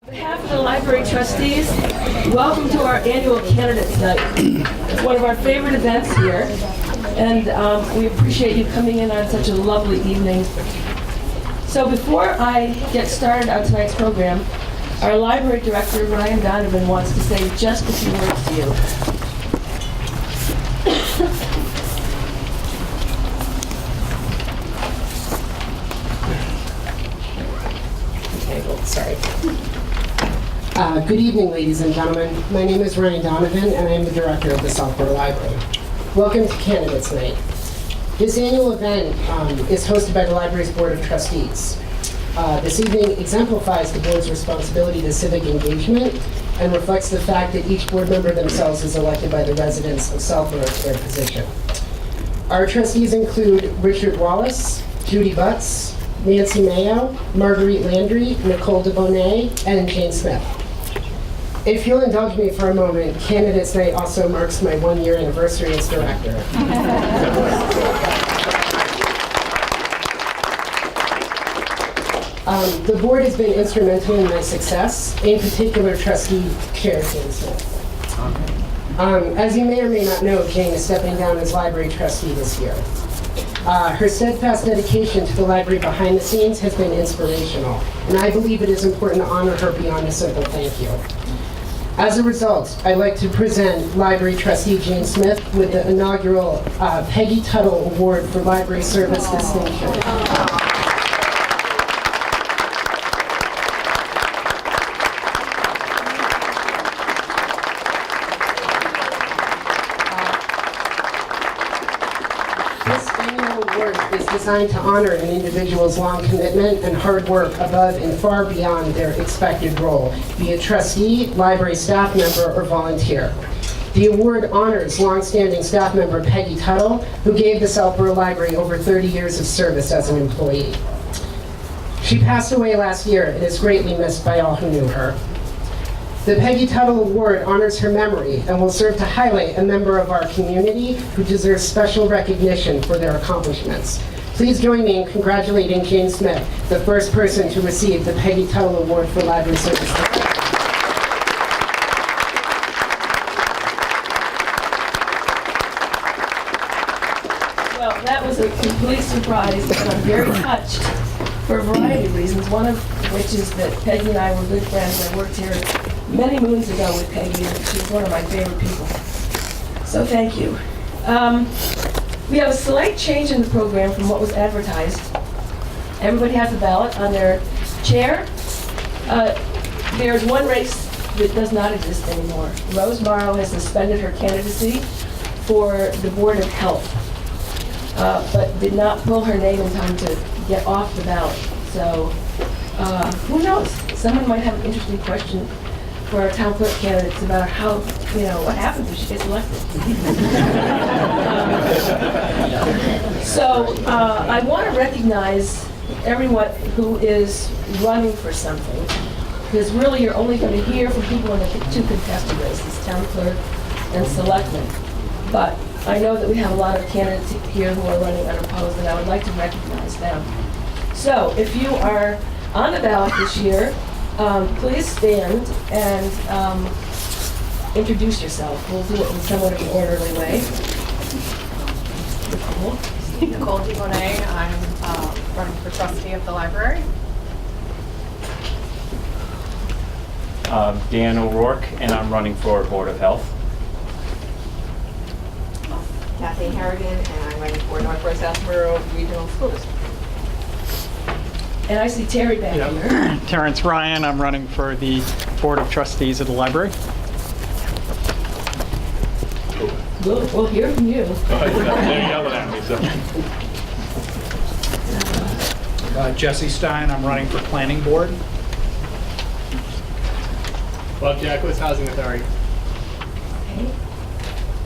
On behalf of the library trustees, welcome to our annual candidates night. It's one of our favorite events here, and we appreciate you coming in on such a lovely evening. So before I get started on tonight's program, our library director, Ryan Donovan, wants to say just a few words to you. Sorry. Good evening, ladies and gentlemen. My name is Ryan Donovan, and I am the director of the Southborough Library. Welcome to Candidates Night. This annual event is hosted by the library's Board of Trustees. This evening exemplifies the board's responsibility to civic engagement and reflects the fact that each board member themselves is elected by the residents of Southborough to their position. Our trustees include Richard Wallace, Judy Butts, Nancy Mayo, Marguerite Landry, Nicole DeBonnet, and Jane Smith. If you'll indulge me for a moment, Candidates Night also marks my one-year anniversary as director. The board has been instrumental in my success, in particular trustee chair Jane Smith. As you may or may not know, Jane is stepping down as library trustee this year. Her steadfast dedication to the library behind the scenes has been inspirational, and I believe it is important to honor her beyond a simple thank you. As a result, I'd like to present Library Trustee Jane Smith with the inaugural Peggy Tuttle Award for Library Service Distinction. Designed to honor an individual's long commitment and hard work above and far beyond their expected role, be it trustee, library staff member, or volunteer. The award honors longstanding staff member Peggy Tuttle, who gave the Southborough Library over 30 years of service as an employee. She passed away last year and is greatly missed by all who knew her. The Peggy Tuttle Award honors her memory and will serve to highlight a member of our community who deserves special recognition for their accomplishments. Please join me in congratulating Jane Smith, the first person to receive the Peggy Tuttle Award for Library Service. Well, that was a complete surprise, and I'm very touched for a variety of reasons, one of which is that Peggy and I were good friends. I worked here many moons ago with Peggy, and she's one of my favorite people. So thank you. We have a slight change in the program from what was advertised. Everybody has a ballot on their chair. There's one race that does not exist anymore. Rose Morrow has suspended her candidacy for the Board of Health, but did not pull her name in time to get off the ballot. So who knows? Someone might have an interesting question for our town clerk candidates about how, what happens if she gets elected. So I want to recognize everyone who is running for something, because really you're only going to hear from people in the two contested races, town clerk and selectmen. But I know that we have a lot of candidates here who are running unopposed, and I would like to recognize them. So if you are on the ballot this year, please stand and introduce yourself. We'll do it in somewhat of an orderly way. Nicole DeBonnet. I'm running for trustee of the library. Dan O'Rourke, and I'm running for Board of Health. Kathy Harrigan, and I'm running for Northwest Southborough Regional School District. And I see Terry back here. Terrence Ryan, I'm running for the Board of Trustees of the library. We'll hear from you. They're yelling at me, so. Jesse Stein, I'm running for Planning Board. Bob Jackless, Housing Authority. Okay.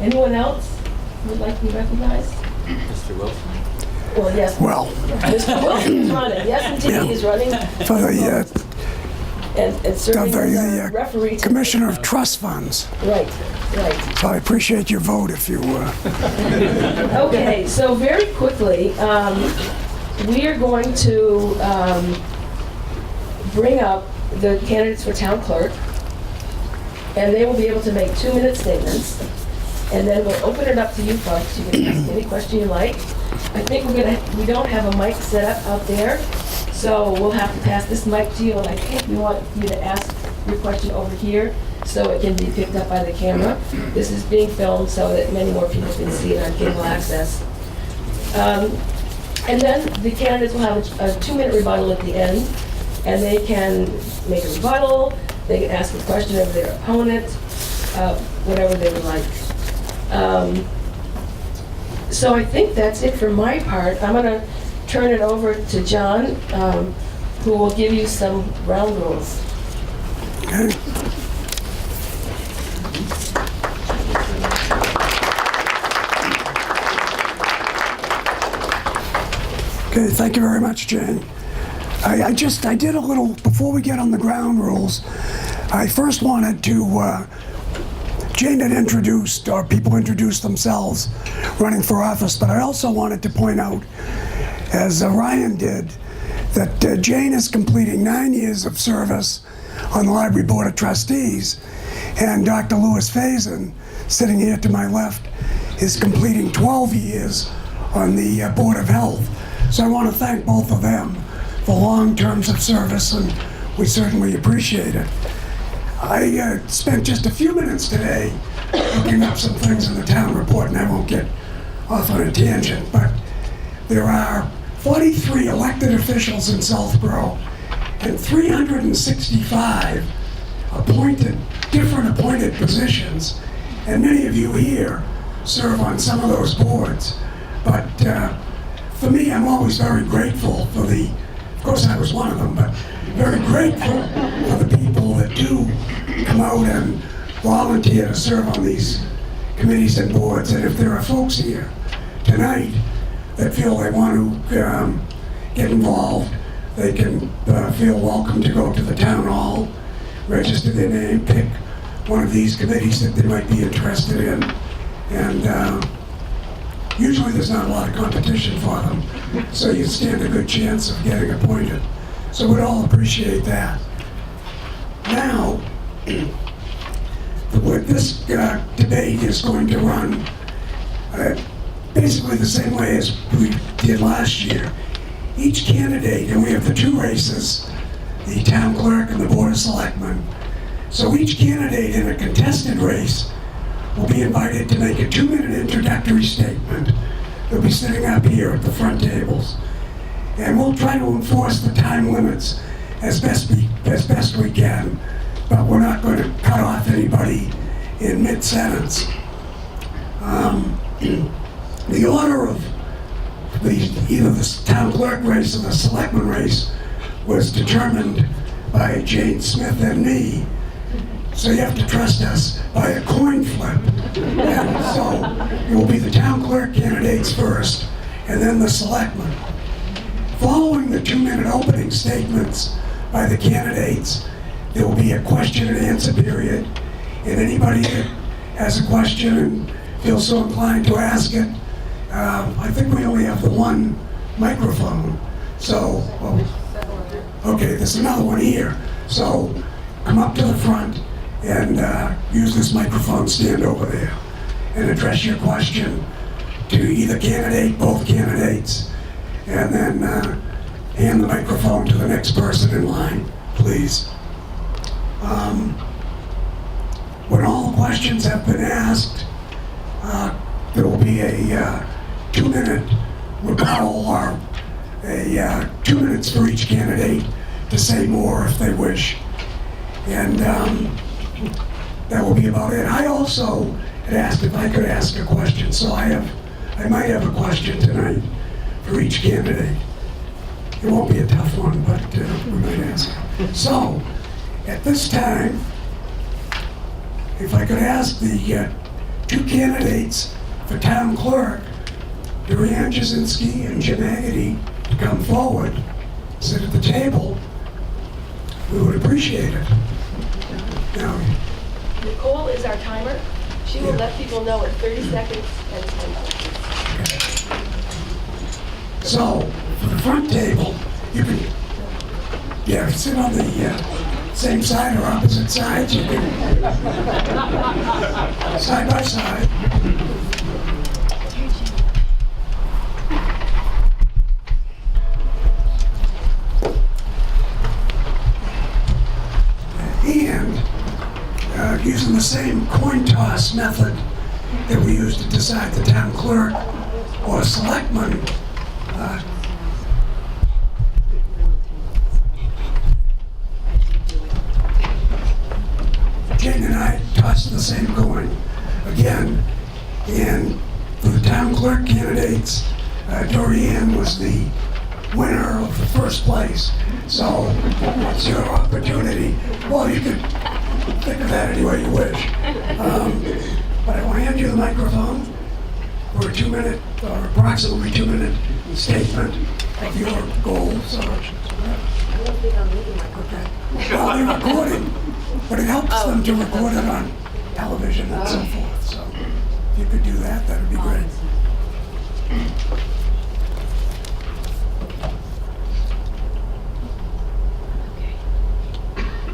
Anyone else who would like to be recognized? Mr. Wilson. Well, yes. Well, Mr. Wilson is running. Yes, indeed, he's running. for the, And serving as a referee. Commissioner of Trust Funds. Right. So I appreciate your vote if you... Okay, so very quickly, we are going to bring up the candidates for town clerk, and they will be able to make 2-minute statements, and then we'll open it up to you folks. You can ask any question you like. I think we don't have a mic set up out there, so we'll have to pass this mic to you, and I think we want you to ask your question over here so it can be picked up by the camera. This is being filmed so that many more people can see it on cable access. And then the candidates will have a 2-minute rebuttal at the end, and they can make a rebuttal, they can ask a question of their opponent, whatever they would like. So I think that's it for my part. I'm gonna turn it over to John, who will give you some ground rules. Okay. Okay, thank you very much, Jane. I did a little, before we get on the ground rules, I first wanted to, Jane had introduced, or people introduced themselves running for office, but I also wanted to point out, as Ryan did, that Jane is completing 9 years of service on the Library Board of Trustees, and Dr. Louis Faison, sitting here to my left, is completing 12 years on the Board of Health. So I want to thank both of them for long terms of service, and we certainly appreciate it. I spent just a few minutes today looking up some things in the town report, and I won't get off on a tangent, but there are 43 elected officials in Southborough and 365 different appointed positions, and many of you here serve on some of those boards. But for me, I'm always very grateful for of course I was one of them, but very grateful for the people that do come out and volunteer to serve on these committees and boards. And if there are folks here tonight that feel they want to get involved, they can feel welcome to go to the town hall, register their name, pick one of these committees that they might be interested in, and usually there's not a lot of competition for them, so you stand a good chance of getting appointed. So we'd all appreciate that. Now, this debate is going to run basically the same way as we did last year. Each candidate, and we have the 2 races, the town clerk and the Board of Selectmen. So each candidate in a contested race will be invited to make a 2-minute introductory statement. They'll be sitting up here at the front tables. And we'll try to enforce the time limits as best we can, but we're not going to cut off anybody in mid-sentence. The order of either the town clerk race or the selectman race was determined by Jane Smith and me. So you have to trust us by a coin flip. And so it will be the town clerk candidates first, and then the selectmen. Following the 2-minute opening statements by the candidates, there will be a question and answer period. And anybody that has a question and feels so inclined to ask it, I think we only have the 1 microphone. So, okay, there's another one here. So come up to the front and use this microphone stand over there and address your question to either candidate, both candidates, and then hand the microphone to the next person in line, please. When all the questions have been asked, there will be a 2-minute rebuttal, or 2 minutes for each candidate to say more if they wish. And that will be about it. I also had asked if I could ask a question, so I might have a question tonight for each candidate. It won't be a tough one, but we might ask. So, at this time, if I could ask the 2 candidates for town clerk, Dorian Jasinski and Jim Haggerty, to come forward, sit at the table, we would appreciate it. Now, Nicole is our timer. She will let people know in 30 seconds and 10 seconds. so, for the front table, you can, sit on the same side or opposite sides. You can side by side. And using the same coin toss method that we use to decide the town clerk or selectmen, Jane and I tossed the same coin again, and for the town clerk candidates, Dorianne was the winner of the first place. So it's your opportunity. Well, you could think of that any way you wish. But I want to hand you the microphone for a 2-minute or approximately 2-minute statement of your goals. Okay. Well, they're recording, but it helps them to record it on television and so forth. So if you could do that, that would be great.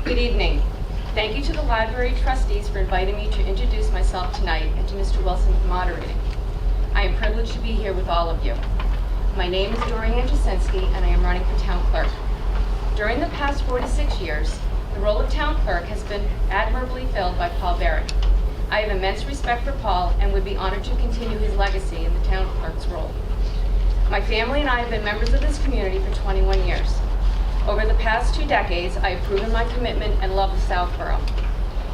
Good evening. Thank you to the library trustees for inviting me to introduce myself tonight and to Mr. Wilson for moderating. I am privileged to be here with all of you. My name is Dorianne Jasinski and I am running for town clerk. During the past 4 to 6 years, the role of town clerk has been admirably filled by Paul Barrett. I have immense respect for Paul and would be honored to continue his legacy in the town clerk's role. My family and I have been members of this community for 21 years. Over the past 2 decades, I have proven my commitment and love of Southborough.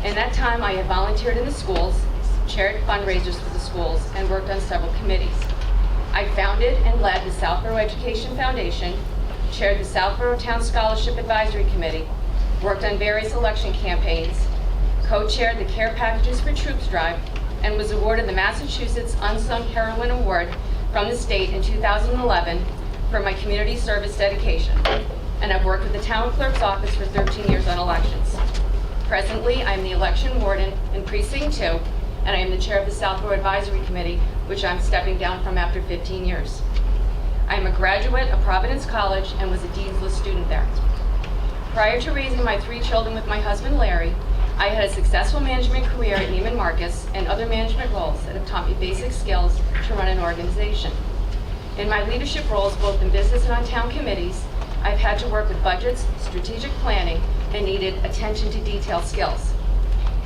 In that time, I have volunteered in the schools, chaired fundraisers for the schools, and worked on several committees. I founded and led the Southborough Education Foundation, chaired the Southborough Town Scholarship Advisory Committee, worked on various election campaigns, co-chaired the Care Packages for Troops Drive, and was awarded the Massachusetts Unsung Heroine Award from the state in 2011 for my community service dedication. And I've worked with the town clerk's office for 13 years on elections. Presently, I'm the election warden in Precinct 2, and I am the chair of the Southborough Advisory Committee, which I'm stepping down from after 15 years. I am a graduate of Providence College and was a Dean's List student there. Prior to raising my 3 children with my husband, Larry, I had a successful management career at Neiman Marcus and other management roles that have taught me basic skills to run an organization. In my leadership roles, both in business and on town committees, I've had to work with budgets, strategic planning, and needed attention to detail skills.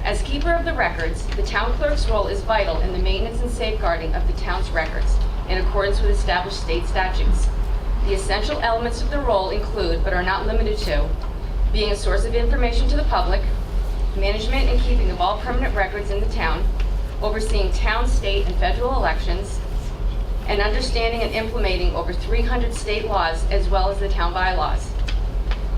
As keeper of the records, the town clerk's role is vital in the maintenance and safeguarding of the town's records, in accordance with established state statutes. The essential elements of the role include, but are not limited to, being a source of information to the public, management and keeping of all permanent records in the town, overseeing town, state, and federal elections, and understanding and implementing over 300 state laws as well as the town bylaws.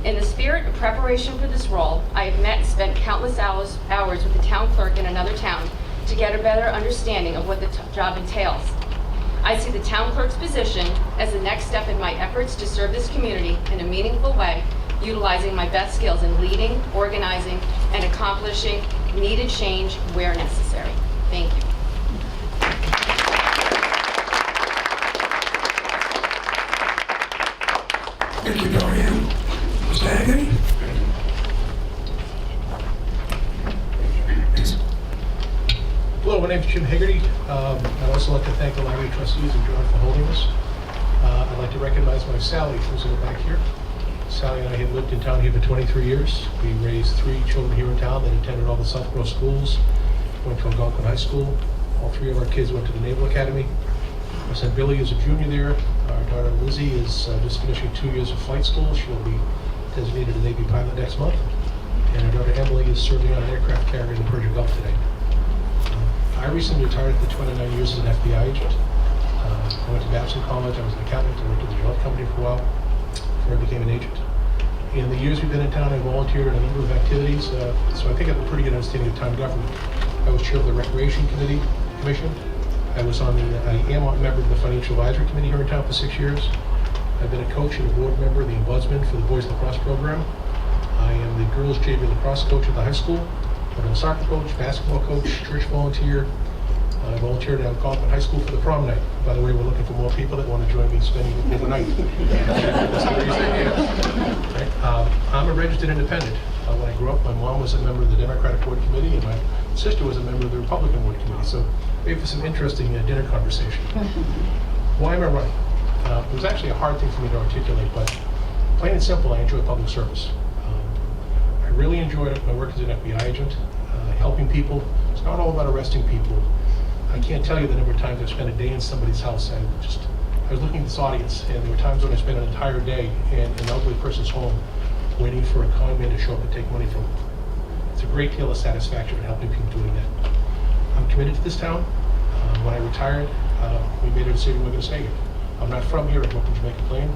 In the spirit of preparation for this role, I have met and spent countless hours with the town clerk in another town to get a better understanding of what the job entails. I see the town clerk's position as the next step in my efforts to serve this community in a meaningful way, utilizing my best skills in leading, organizing, and accomplishing needed change where necessary. Thank you. Thank you, Dorianne. Mr. Hagerty? Hello, my name is Jim Hagerty. I'd also like to thank the library trustees and John for holding this. I'd like to recognize my Sally, who's in the back here. Sally and I have lived in town here for 23 years. We raised 3 children here in town that attended all the Southborough schools, went to Algonquin High School. All 3 of our kids went to the Naval Academy. My son Billy is a junior there. Our daughter Lizzie is just finishing 2 years of flight school. She'll be designated a Navy pilot next month. And our daughter Emily is serving on an aircraft carrier in the Persian Gulf today. I recently retired after 29 years as an FBI agent. I went to Babson College. I was an accountant. I worked at the Gillette Company for a while before I became an agent. In the years we've been in town, I volunteered in a number of activities, so I think I have a pretty good understanding of town government. I was chair of the Recreation Commission. I am a member of the Financial Advisory Committee here in town for 6 years. I've been a coach and a board member of the Ombudsman for the Boys Lacrosse program. I am the girls JV lacrosse coach at the high school. I've been a soccer coach, basketball coach, church volunteer. I volunteered at Algonquin High School for the prom night. By the way, we're looking for more people that want to join me spending it overnight. That's the reason I'm here. I'm a registered independent. When I grew up, my mom was a member of the Democratic Ward Committee, and my sister was a member of the Republican Ward Committee. So maybe for some interesting dinner conversation. Why am I running? It was actually a hard thing for me to articulate, but plain and simple, I enjoy public service. I really enjoyed my work as an FBI agent, helping people. It's not all about arresting people. I can't tell you the number of times I've spent a day in somebody's house. I was looking at this audience, and there were times when I spent an entire day in an elderly person's home waiting for a con man to show up and take money from them. It's a great deal of satisfaction in helping people doing that. I'm committed to this town. When I retired, we made a decision we're going to stay here. I'm not from here. I grew up in Jamaica Plain.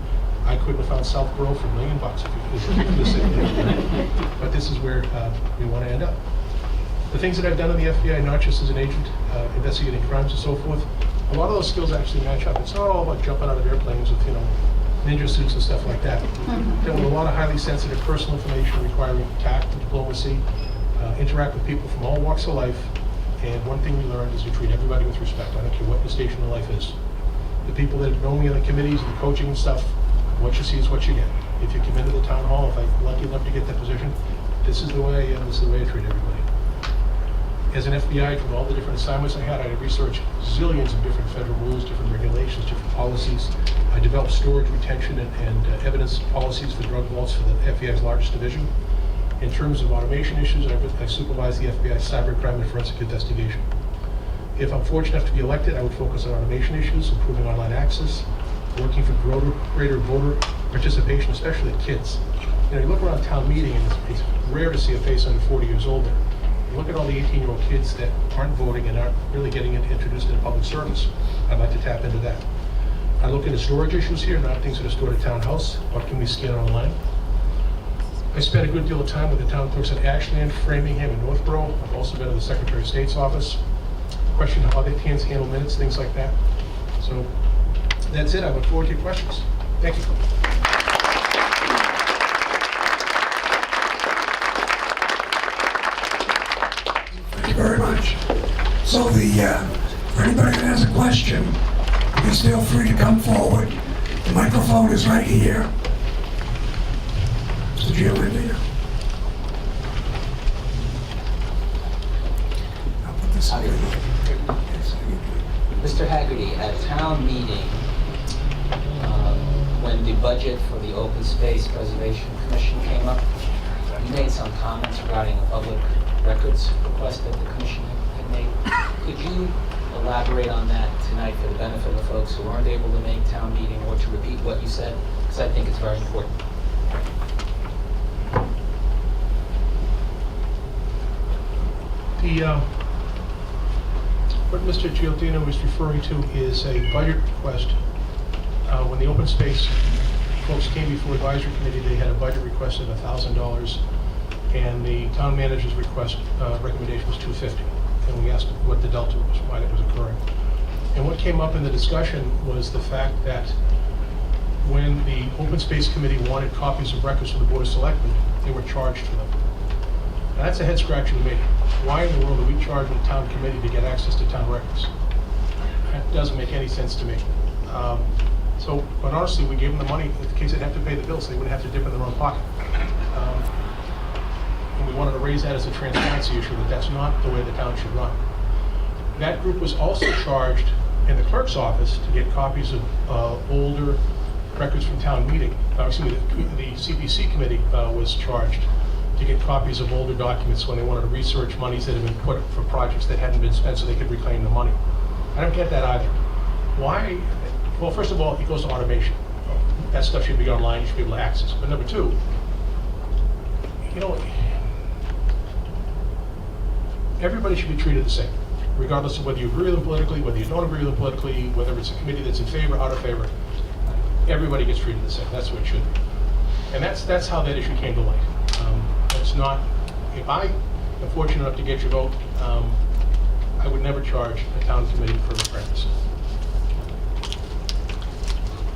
I couldn't have found Southborough for $1 million if you said that. But this is where we want to end up. The things that I've done in the FBI, not just as an agent, investigating crimes and so forth, a lot of those skills actually match up. It's not all about jumping out of airplanes with, ninja suits and stuff like that. Dealing with a lot of highly sensitive personal information requiring tact and diplomacy, interact with people from all walks of life. And one thing we learned is you treat everybody with respect. I don't care what your station in life is. The people that know me on the committees and the coaching and stuff, what you see is what you get. If you come into the town hall, if I'm lucky enough to get that position, this is the way I am, this is the way I treat everybody. As an FBI, from all the different assignments I had researched zillions of different federal rules, different regulations, different policies. I developed storage, retention, and evidence policies for drug vaults for the FBI's largest division. In terms of automation issues, I supervise the FBI's cybercrime and forensic investigation. If I'm fortunate enough to be elected, I would focus on automation issues, improving online access, working for greater voter participation, especially kids. You look around town meeting, and it's rare to see a face under 40 years old there. Look at all the 18-year-old kids that aren't voting and aren't really getting introduced into public service. I'd like to tap into that. I look into storage issues here, not things that are stored at townhouse. What can we scan online? I spent a good deal of time with the town clerks at Ashland, Framingham, and Northborough. I've also been in the Secretary of State's office. Question how they handle minutes, things like that. So that's it. I look forward to your questions. Thank you. Thank you very much. So for anybody that has a question, please feel free to come forward. The microphone is right here. Mr. Giovanni. I'll put this on. Mr. Haggerty, at town meeting, when the budget for the Open Space Preservation Commission came up, you made some comments regarding a public records request that the commission had made. Could you elaborate on that tonight for the benefit of the folks who aren't able to make town meeting, or to repeat what you said? Because I think it's very important. What Mr. Giordino was referring to is a budget request. When the open space folks came before advisory committee, they had a budget request of $1,000, and the town manager's request recommendation was $250. And we asked what the delta was, why that was occurring. And what came up in the discussion was the fact that when the open space committee wanted copies of records for the Board of Selectmen, they were charged for them. Now, that's a head scratcher to me. Why in the world are we charging the town committee to get access to town records? That doesn't make any sense to me. But honestly, we gave them the money in case they'd have to pay the bill, so they wouldn't have to dip in their own pocket. And we wanted to raise that as a transparency issue, that that's not the way the town should run. That group was also charged in the clerk's office to get copies of older records from town meeting. The CPC committee was charged to get copies of older documents when they wanted to research monies that had been put for projects that hadn't been spent so they could reclaim the money. I don't get that either. Why? Well, first of all, it goes to automation. That stuff should be online, you should be able to access. But number two, everybody should be treated the same, regardless of whether you agree with them politically, whether you don't agree with them politically, whether it's a committee that's in favor, out of favor. Everybody gets treated the same. That's what it should be. And that's how that issue came to light. It's not, if I am fortunate enough to get your vote, I would never charge a town committee for a practice.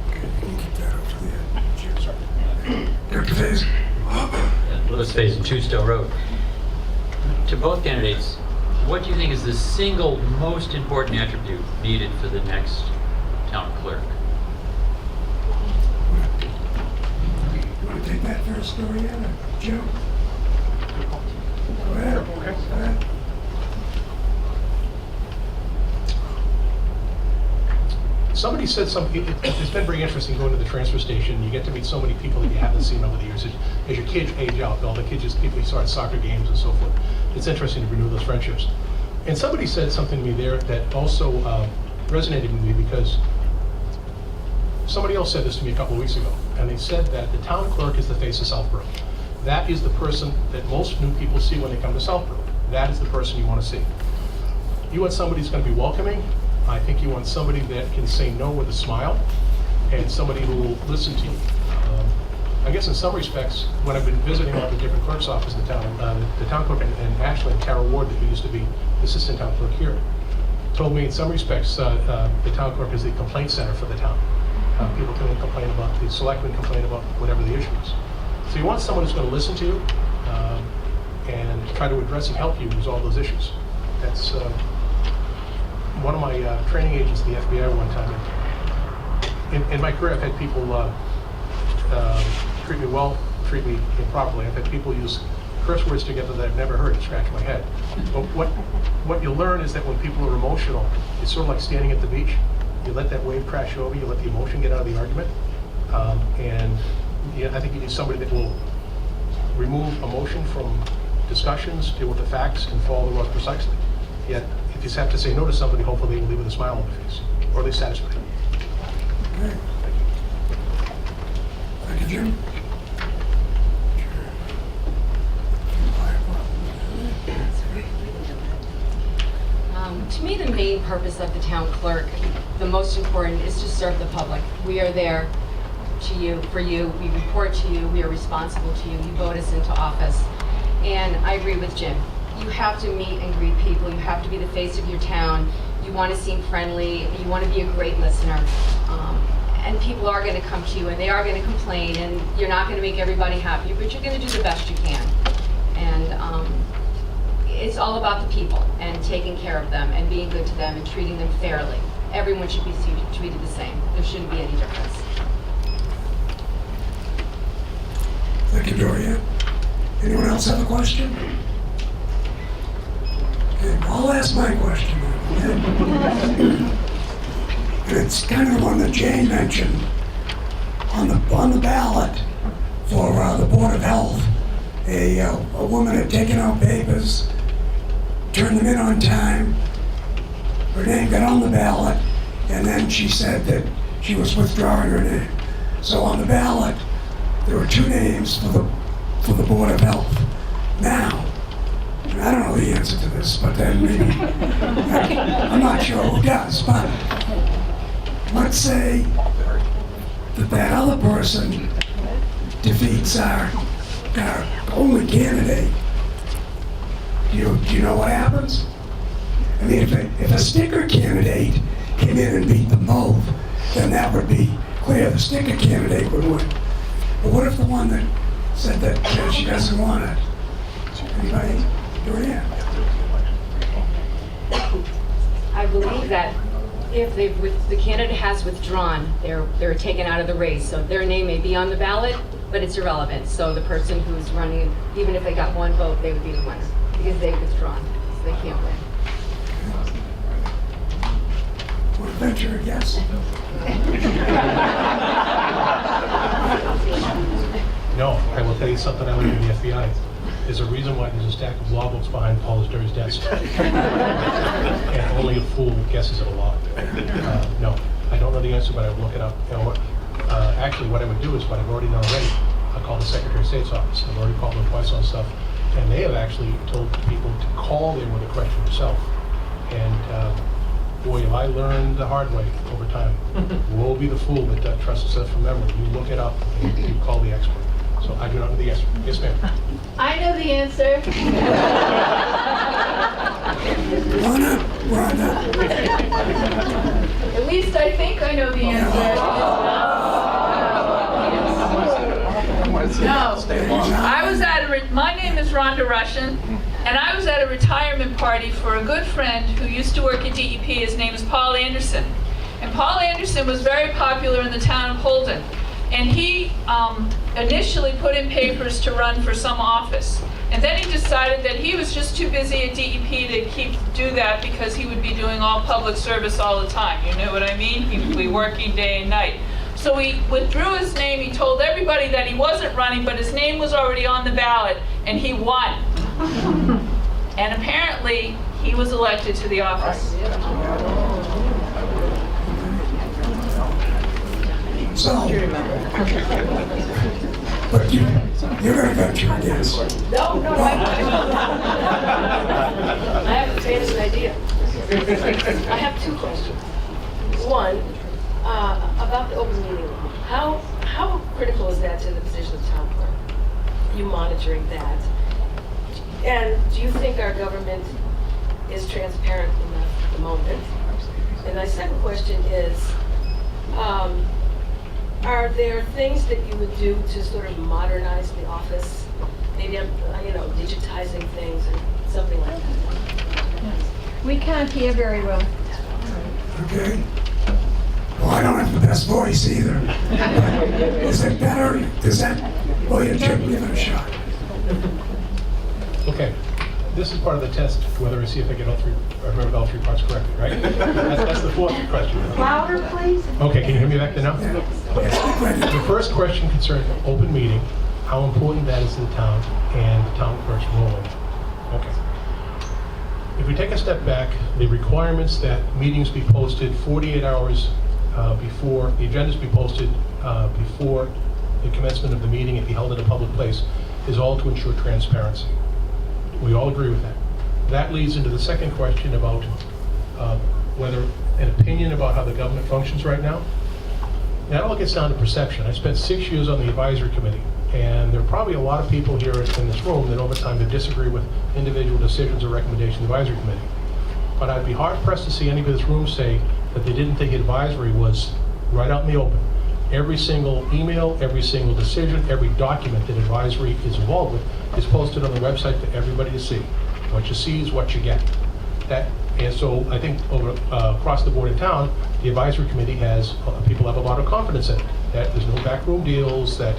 Okay, you can keep that up to the Sorry. Dr. Faze. Louis Faze in Truesdale Road. To both candidates, what do you think is the single most important attribute needed for the next town clerk? You want to take that first story, Joe? Somebody said something, it's been very interesting going to the transfer station. You get to meet so many people that you haven't seen over the years. As your kids age out, all the kids, just people you saw at soccer games and so forth. It's interesting to renew those friendships. And somebody said something to me there that also resonated with me, because somebody else said this to me a couple of weeks ago. And they said that the town clerk is the face of Southborough. That is the person that most new people see when they come to Southborough. That is the person you want to see. You want somebody who's going to be welcoming. I think you want somebody that can say no with a smile, and somebody who will listen to you. I guess in some respects, when I've been visiting all the different clerk's offices in the town clerk and actually Tara Ward, that used to be assistant town clerk here, told me in some respects the town clerk is the complaint center for the town. People can complain about, the selectmen complain about whatever the issue is. So you want someone who's going to listen to you and try to address and help you resolve those issues. That's one of my training agents at the FBI one time. In my career, I've had people treat me well, treat me improperly. I've had people use curse words together that I've never heard and scratch my head. But what you learn is that when people are emotional, it's sort of like standing at the beach. You let that wave crash over, you let the emotion get out of the argument. And I think you need somebody that will remove emotion from discussions, deal with the facts, and follow the laws precisely. Yet, if you have to say no to somebody, hopefully they will leave with a smile on their face, or they're satisfied. Okay. Thank you, Jim. To me, the main purpose of the town clerk, the most important, is to serve the public. We are there to you, for you, we report to you, we are responsible to you, you vote us into office. And I agree with Jim. You have to meet and greet people, you have to be the face of your town, you want to seem friendly, you want to be a great listener. And people are going to come to you and they are going to complain, and you're not going to make everybody happy, but you're going to do the best you can. And it's all about the people and taking care of them and being good to them and treating them fairly. Everyone should be treated the same. There shouldn't be any difference. Thank you, Dorian. Anyone else have a question? Okay, I'll ask my question then. And it's kind of the one that Jane mentioned. On the ballot for the Board of Health, a woman had taken out papers, turned them in on time. Her name got on the ballot, and then she said that she was withdrawing her name. So on the ballot, there were two names for the Board of Health. Now, and I don't know the answer to this, but then maybe, I'm not sure who does, but let's say that other person defeats our only candidate. Do you know what happens? I mean, if a sticker candidate came in and beat them both, then that would be clear. The sticker candidate would win. But what if the one that said that she doesn't want it? Anybody? Dorian? I believe that if the candidate has withdrawn, they're taken out of the race. So their name may be on the ballot, but it's irrelevant. So the person who's running, even if they got one vote, they would be the winner because they've withdrawn, so they can't win. Want to venture a guess? No, I will tell you something I learned in the FBI. There's a reason why there's a stack of law books behind Paul Sturry's desk. And only a fool guesses at a law. No, I don't know the answer, but I would look it up. You know, actually, what I would do is what I've already done already. I'll call the Secretary of State's office. I've already called them twice on stuff. And they have actually told people to call in with a question yourself. And boy, have I learned the hard way over time. Woe be the fool that trusts himself from memory. You look it up and you call the expert. So I do not know the answer. Yes, ma'am. I know the answer. Rhonda. At least I think I know the answer. No. I was at my name is Rhonda Russian, and I was at a retirement party for a good friend who used to work at DEP. His name is Paul Anderson. And Paul Anderson was very popular in the town of Holden. And he initially put in papers to run for some office. And then he decided that he was just too busy at DEP to do that because he would be doing all public service all the time. You know what I mean? He would be working day and night. So he withdrew his name. He told everybody that he wasn't running, but his name was already on the ballot, and he won. And apparently, he was elected to the office. So, but you're going to venture a guess. No, I have a fantasy idea. I have two questions. One, about the open meeting law. How critical is that to the position of town clerk? You monitoring that? And do you think our government is transparent enough at the moment? And my second question is, are there things that you would do to sort of modernize the office? Maybe, digitizing things or something like that? We can't hear very well. Okay. Well, I don't have the best voice either. Is it better? Is that? Well, you give it a shot. Okay, this is part of the test, whether I see if I get I remember all three parts correctly, right? That's the fourth question. Louder, please. Okay, can you hear me back there now? The first question concerned open meeting, how important that is to the town and the town clerk's role in it. Okay. If we take a step back, the requirements that meetings be posted 48 hours before, the agendas be posted before the commencement of the meeting, it be held in a public place, is all to ensure transparency. We all agree with that. That leads into the second question about whether an opinion about how the government functions right now. That all gets down to perception. I spent 6 years on the advisory committee, and there are probably a lot of people here in this room that over time would disagree with individual decisions or recommendations of the advisory committee. But I'd be hard pressed to see anybody in this room say that they didn't think advisory was right out in the open. Every single email, every single decision, every document that advisory is involved with is posted on the website for everybody to see. What you see is what you get. And so I think across the board in town, the advisory committee has, people have a lot of confidence in it. That there's no backroom deals, that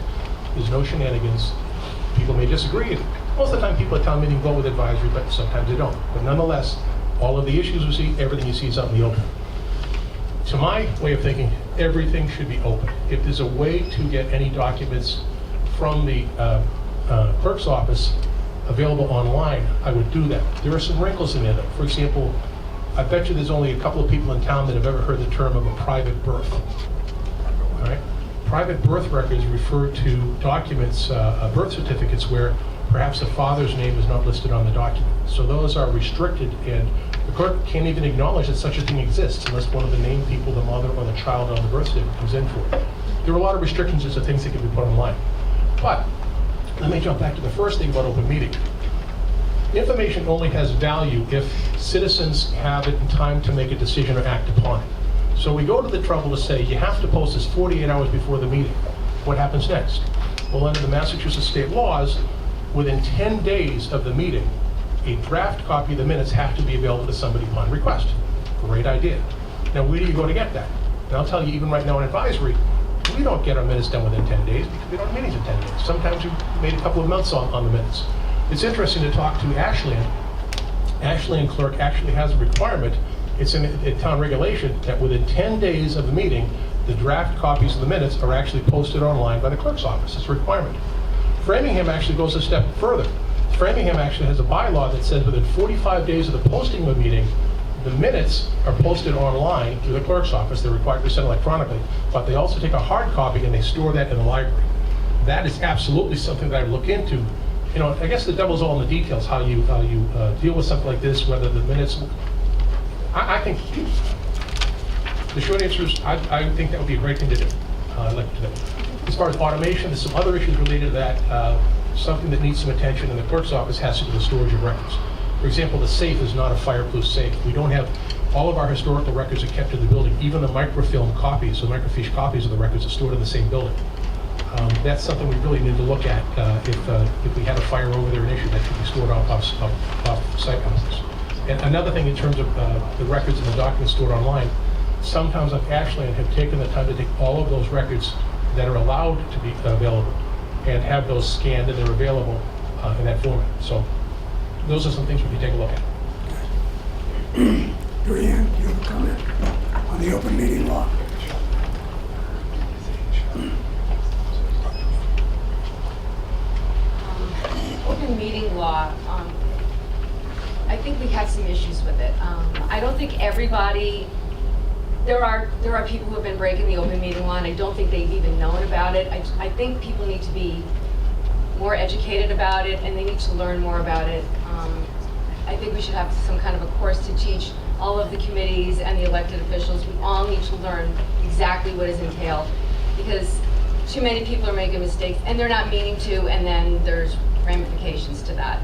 there's no shenanigans. People may disagree. Most of the time people at town meeting go with advisory, but sometimes they don't. But nonetheless, all of the issues we see, everything you see is out in the open. To my way of thinking, everything should be open. If there's a way to get any documents from the clerk's office available online, I would do that. There are some wrinkles in there though. For example, I bet you there's only a couple of people in town that have ever heard the term of a private birth. All right? Private birth records refer to documents, birth certificates where perhaps the father's name is not listed on the document. So those are restricted, and the clerk can't even acknowledge that such a thing exists unless one of the named people, the mother or the child on the birth certificate, comes in for it. There are a lot of restrictions as to things that can be put online. But let me jump back to the first thing about open meeting. Information only has value if citizens have it in time to make a decision or act upon it. So we go to the trouble to say, you have to post this 48 hours before the meeting. What happens next? Well, under the Massachusetts state laws, within 10 days of the meeting, a draft copy of the minutes have to be available to somebody upon request. Great idea. Now, where do you go to get that? And I'll tell you, even right now in advisory, we don't get our minutes done within 10 days because we don't have meetings in 10 days. Sometimes we've made a couple of months on the minutes. It's interesting to talk to Ashley. Ashley and clerk actually has a requirement. It's in town regulation that within 10 days of the meeting, the draft copies of the minutes are actually posted online by the clerk's office. It's a requirement. Framingham actually goes a step further. Framingham actually has a bylaw that says within 45 days of the posting of a meeting, the minutes are posted online through the clerk's office. They're required to be sent electronically, but they also take a hard copy and they store that in the library. That is absolutely something that I look into. You know, I guess the devil's all in the details, how you deal with something like this, whether the minutes. I think the short answer is I think that would be a great thing to do. I'd like to do that. As far as automation, there's some other issues related to that. Something that needs some attention in the clerk's office has to do with storage of records. For example, the safe is not a fireproof safe. We don't have, all of our historical records are kept in the building. Even the microfilm copies, the microfiche copies of the records are stored in the same building. That's something we really need to look at. If we had a fire over there, an issue that should be stored off site premises. And another thing in terms of the records and the documents stored online, sometimes like Ashland have taken the time to take all of those records that are allowed to be available and have those scanned and they're available in that format. So those are some things we can take a look at. Dorian, do you have a comment on the open meeting law? Open meeting law, I think we have some issues with it. I don't think everybody, there are people who have been breaking the open meeting law, and I don't think they've even known about it. I think people need to be more educated about it, and they need to learn more about it. I think we should have some kind of a course to teach all of the committees and the elected officials. We all need to learn exactly what is entailed, because too many people are making mistakes, and they're not meaning to, and then there's ramifications to that.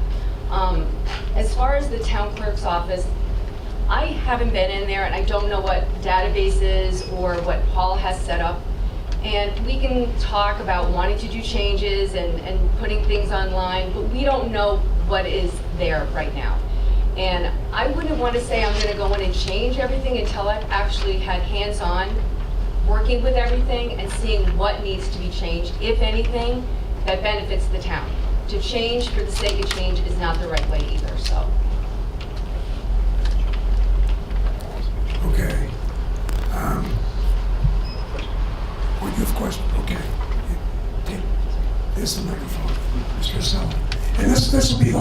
As far as the town clerk's office, I haven't been in there, and I don't know what database is or what Paul has set up. And we can talk about wanting to do changes and putting things online, but we don't know what is there right now. And I wouldn't want to say I'm going to go in and change everything until I've actually had hands-on working with everything and seeing what needs to be changed, if anything, that benefits the town. To change for the sake of change is not the right way either, so. Okay. Well, you have a question? Okay. There's the microphone, Mr. Sullivan. And this will be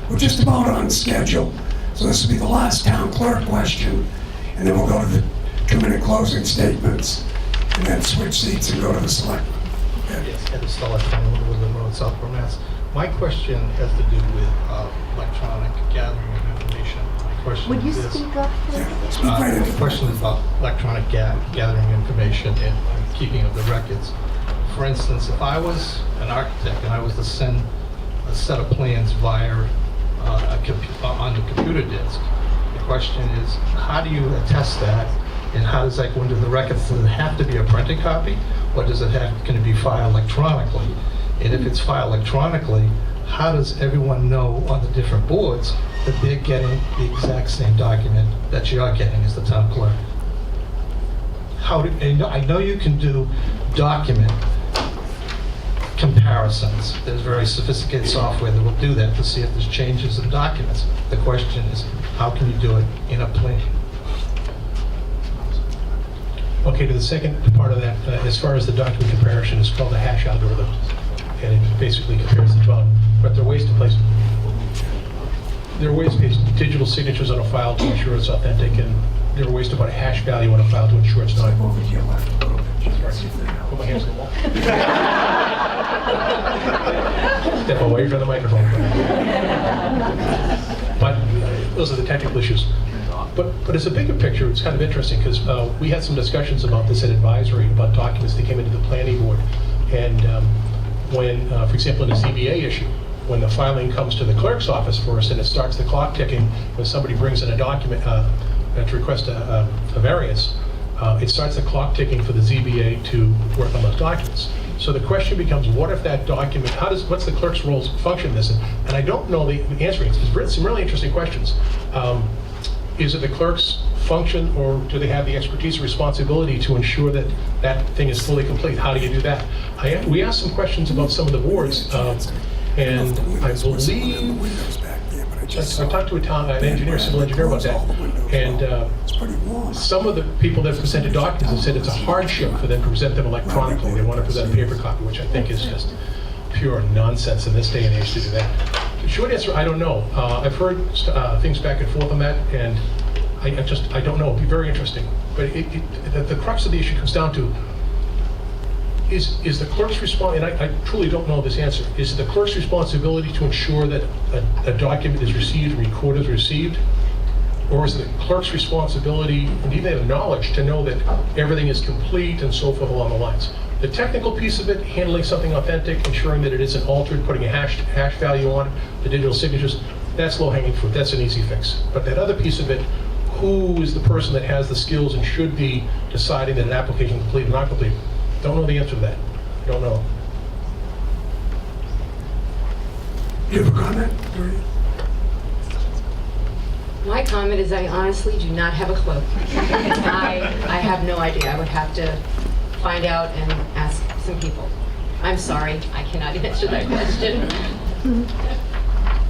we're just about on schedule. So this will be the last town clerk question, and then we'll go to the 2-minute closing statements, and then switch seats and go to the selectmen. Yes, Ed Stella, 21 Woodland Road, Southborough, Mass. My question has to do with electronic gathering of information. My question Would you is this. speak up, please? Speak right into The the question is about electronic gathering information and keeping of the records. For instance, if I was an architect and I was to send a set of plans via on the computer disk, the question is, how do you attest that, and how does that go into the records? Does it have to be a printed copy, or does it can it be filed electronically? And if it's filed electronically, how does everyone know on the different boards that they're getting the exact same document that you're getting as the town clerk? And I know you can do document comparisons. There's very sophisticated software that will do that to see if there's changes in documents. The question is, how can you do it in a plan? Okay, to the second part of that, as far as the document comparison, it's called the hash algorithm. And it basically compares the 12. But there are ways to place digital signatures on a file to ensure it's authentic, and there are ways to put a hash value on a file to ensure it's not. Step over to your left a little bit. Just right there. Put my hands on the wall. Step away from the microphone. But those are the technical issues. But as a bigger picture, it's kind of interesting, because we had some discussions about this at advisory, about documents that came into the planning board. And when, for example, in a ZBA issue, when the filing comes to the clerk's office first and it starts the clock ticking, when somebody brings in a document to request a variance, it starts the clock ticking for the ZBA to work on those documents. So the question becomes, what if that document, what's the clerk's role function in this? And I don't know the answer. It's written some really interesting questions. Is it the clerk's function, or do they have the expertise or responsibility to ensure that that thing is fully complete? How do you do that? We asked some questions about some of the boards, and I believe, I talked to an engineer, civil engineer about that, and some of the people that presented documents have said it's a hardship for them to present them electronically. They want to present a paper copy, which I think is just pure nonsense in this day and age to do that. The short answer, I don't know. I've heard things back and forth on that, and I don't know. It'd be very interesting. But the crux of the issue comes down to, is the clerk's responsibility, and I truly don't know this answer, is it the clerk's responsibility to ensure that a document is received and recorded as received? Or is it the clerk's responsibility, and even have knowledge, to know that everything is complete and so forth along the lines? The technical piece of it, handling something authentic, ensuring that it isn't altered, putting a hash value on it, the digital signatures, that's low-hanging fruit. That's an easy fix. But that other piece of it, who is the person that has the skills and should be deciding that an application is complete or not complete? Don't know the answer to that. Don't know. You have a comment? My comment is I honestly do not have a clue. I have no idea. I would have to find out and ask some people. I'm sorry, I cannot answer that question.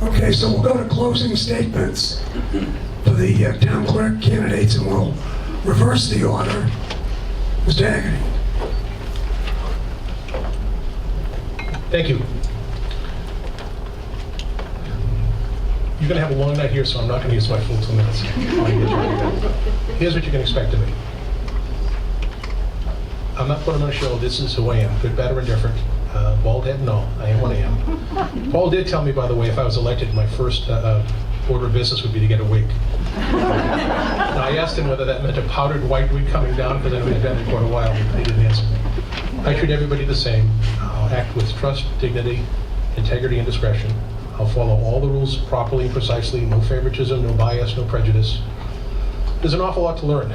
Okay, so we'll go to closing statements for the town clerk candidates, and we'll reverse the order. Mr. Haggerty. Thank you. You're going to have a long night here, so I'm not going to use my full 2 minutes. Here's what you can expect of me. I'm not putting on a show. This is who I am, good, bad, or indifferent. Bald head, no, I am what I am. Paul did tell me, by the way, if I was elected, my first order of business would be to get a wig. Now, I asked him whether that meant a powdered white wig coming down, because I know he's been there quite a while. He didn't answer me. I treat everybody the same. I'll act with trust, dignity, integrity, and discretion. I'll follow all the rules properly and precisely, no favoritism, no bias, no prejudice. There's an awful lot to learn.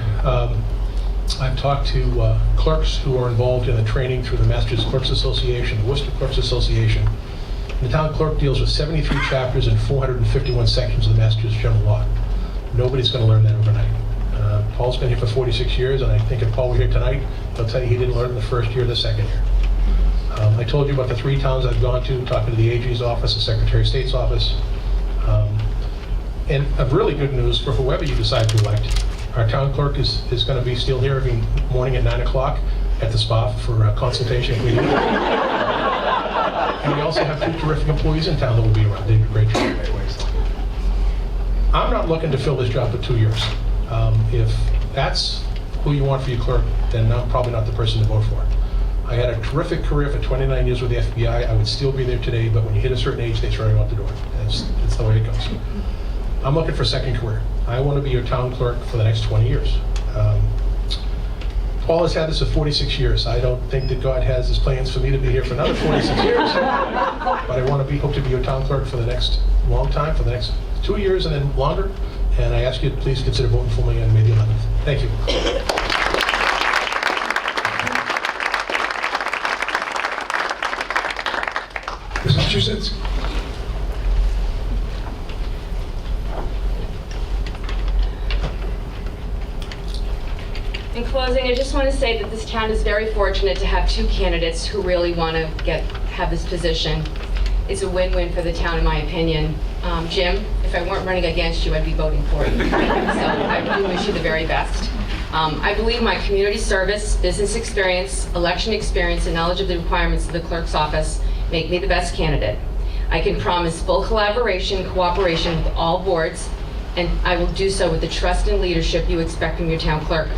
I've talked to clerks who are involved in the training through the Massachusetts Clerks Association, the Worcester Clerks Association. The town clerk deals with 73 chapters and 451 sections of the Massachusetts General Law. Nobody's going to learn that overnight. Paul's been here for 46 years, and I think if Paul were here tonight, he'll tell you he didn't learn in the first year or the second year. I told you about the 3 towns I've gone to, talking to the AG's office, the Secretary of State's office. And of really good news for whoever you decide to elect. Our town clerk is going to be still here every morning at 9 o'clock at the spa for consultation if we need it. And we also have 2 terrific employees in town that will be around. They do a great job. I'm not looking to fill this job for 2 years. If that's who you want for your clerk, then I'm probably not the person to vote for. I had a terrific career for 29 years with the FBI. I would still be there today, but when you hit a certain age, they throw you out the door. That's the way it goes. I'm looking for a second career. I want to be your town clerk for the next 20 years. Paul has had this for 46 years. I don't think that God has his plans for me to be here for another 46 years. But I want to hope to be your town clerk for the next long time, for the next 2 years and then longer. And I ask you to please consider voting for me on May the 11th. Thank you. Massachusetts. In closing, I just want to say that this town is very fortunate to have 2 candidates who really want to have this position. It's a win-win for the town, in my opinion. Jim, if I weren't running against you, I'd be voting for you. So I do wish you the very best. I believe my community service, business experience, election experience, and knowledge of the requirements of the clerk's office make me the best candidate. I can promise full collaboration and cooperation with all boards, and I will do so with the trust and leadership you expect from your town clerk.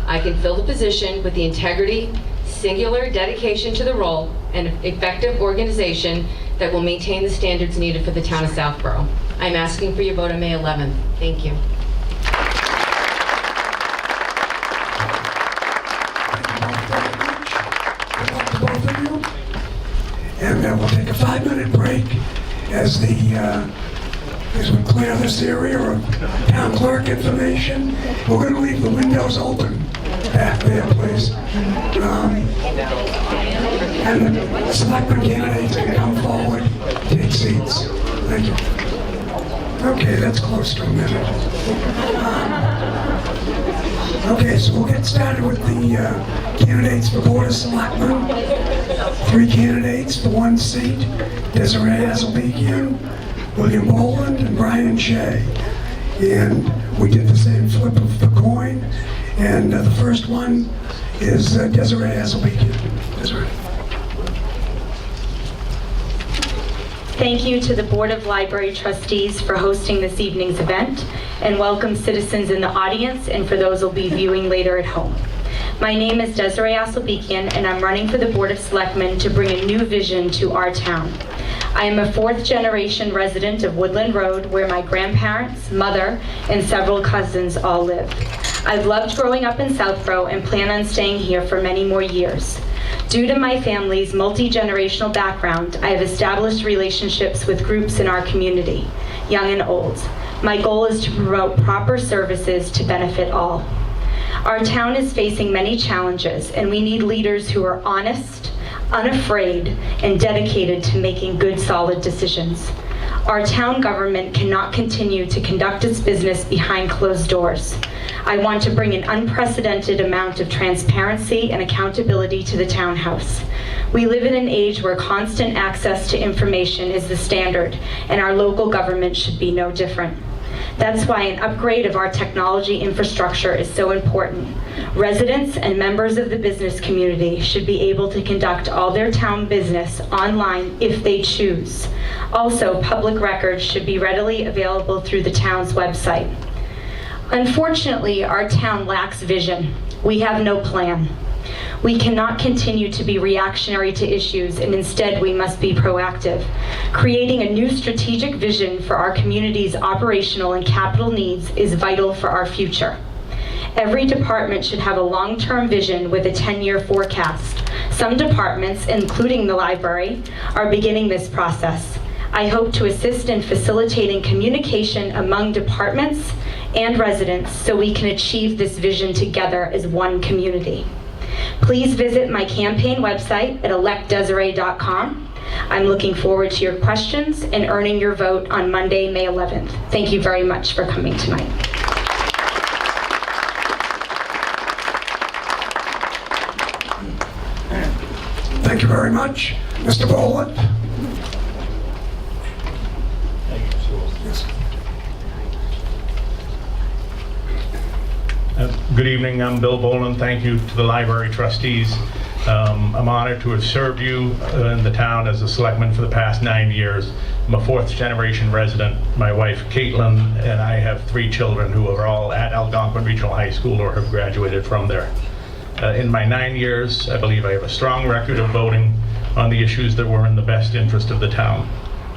I can fill the position with the integrity, singular dedication to the role, and effective organization that will maintain the standards needed for the town of Southborough. I'm asking for your vote on May 11th. Thank you. And we'll take a 5-minute break as we clear this area of town clerk information. We're going to leave the windows open back there, please. And the selectmen candidates can come forward, take seats. Thank you. Okay, that's close to a minute. Okay, so we'll get started with the candidates for Board of Selectmen. 3 candidates for 1 seat: Desiree Hazelbekian, William Boland, and Brian Shea. And we did the same flip of the coin. And the first one is Desiree Hazelbekian. Desiree. Thank you to the Board of Library Trustees for hosting this evening's event, and welcome citizens in the audience and for those who will be viewing later at home. My name is Desiree Hazelbekian, and I'm running for the Board of Selectmen to bring a new vision to our town. I am a 4th-generation resident of Woodland Road, where my grandparents, mother, and several cousins all live. I've loved growing up in Southborough and plan on staying here for many more years. Due to my family's multi-generational background, I have established relationships with groups in our community, young and old. My goal is to promote proper services to benefit all. Our town is facing many challenges, and we need leaders who are honest, unafraid, and dedicated to making good, solid decisions. Our town government cannot continue to conduct its business behind closed doors. I want to bring an unprecedented amount of transparency and accountability to the townhouse. We live in an age where constant access to information is the standard, and our local government should be no different. That's why an upgrade of our technology infrastructure is so important. Residents and members of the business community should be able to conduct all their town business online if they choose. Also, public records should be readily available through the town's website. Unfortunately, our town lacks vision. We have no plan. We cannot continue to be reactionary to issues, and instead we must be proactive. Creating a new strategic vision for our community's operational and capital needs is vital for our future. Every department should have a long-term vision with a 10-year forecast. Some departments, including the library, are beginning this process. I hope to assist in facilitating communication among departments and residents so we can achieve this vision together as one community. Please visit my campaign website at electdesiree.com. I'm looking forward to your questions and earning your vote on Monday, May 11th. Thank you very much for coming tonight. Thank you very much. Mr. Boland? Yes. Good evening, I'm Bill Boland. Thank you to the library trustees. I'm honored to have served you in the town as a selectman for the past 9 years. I'm a fourth generation resident. My wife Caitlin and I have 3 children who are all at Algonquin Regional High School or have graduated from there. In my 9 years, I believe I have a strong record of voting on the issues that were in the best interest of the town.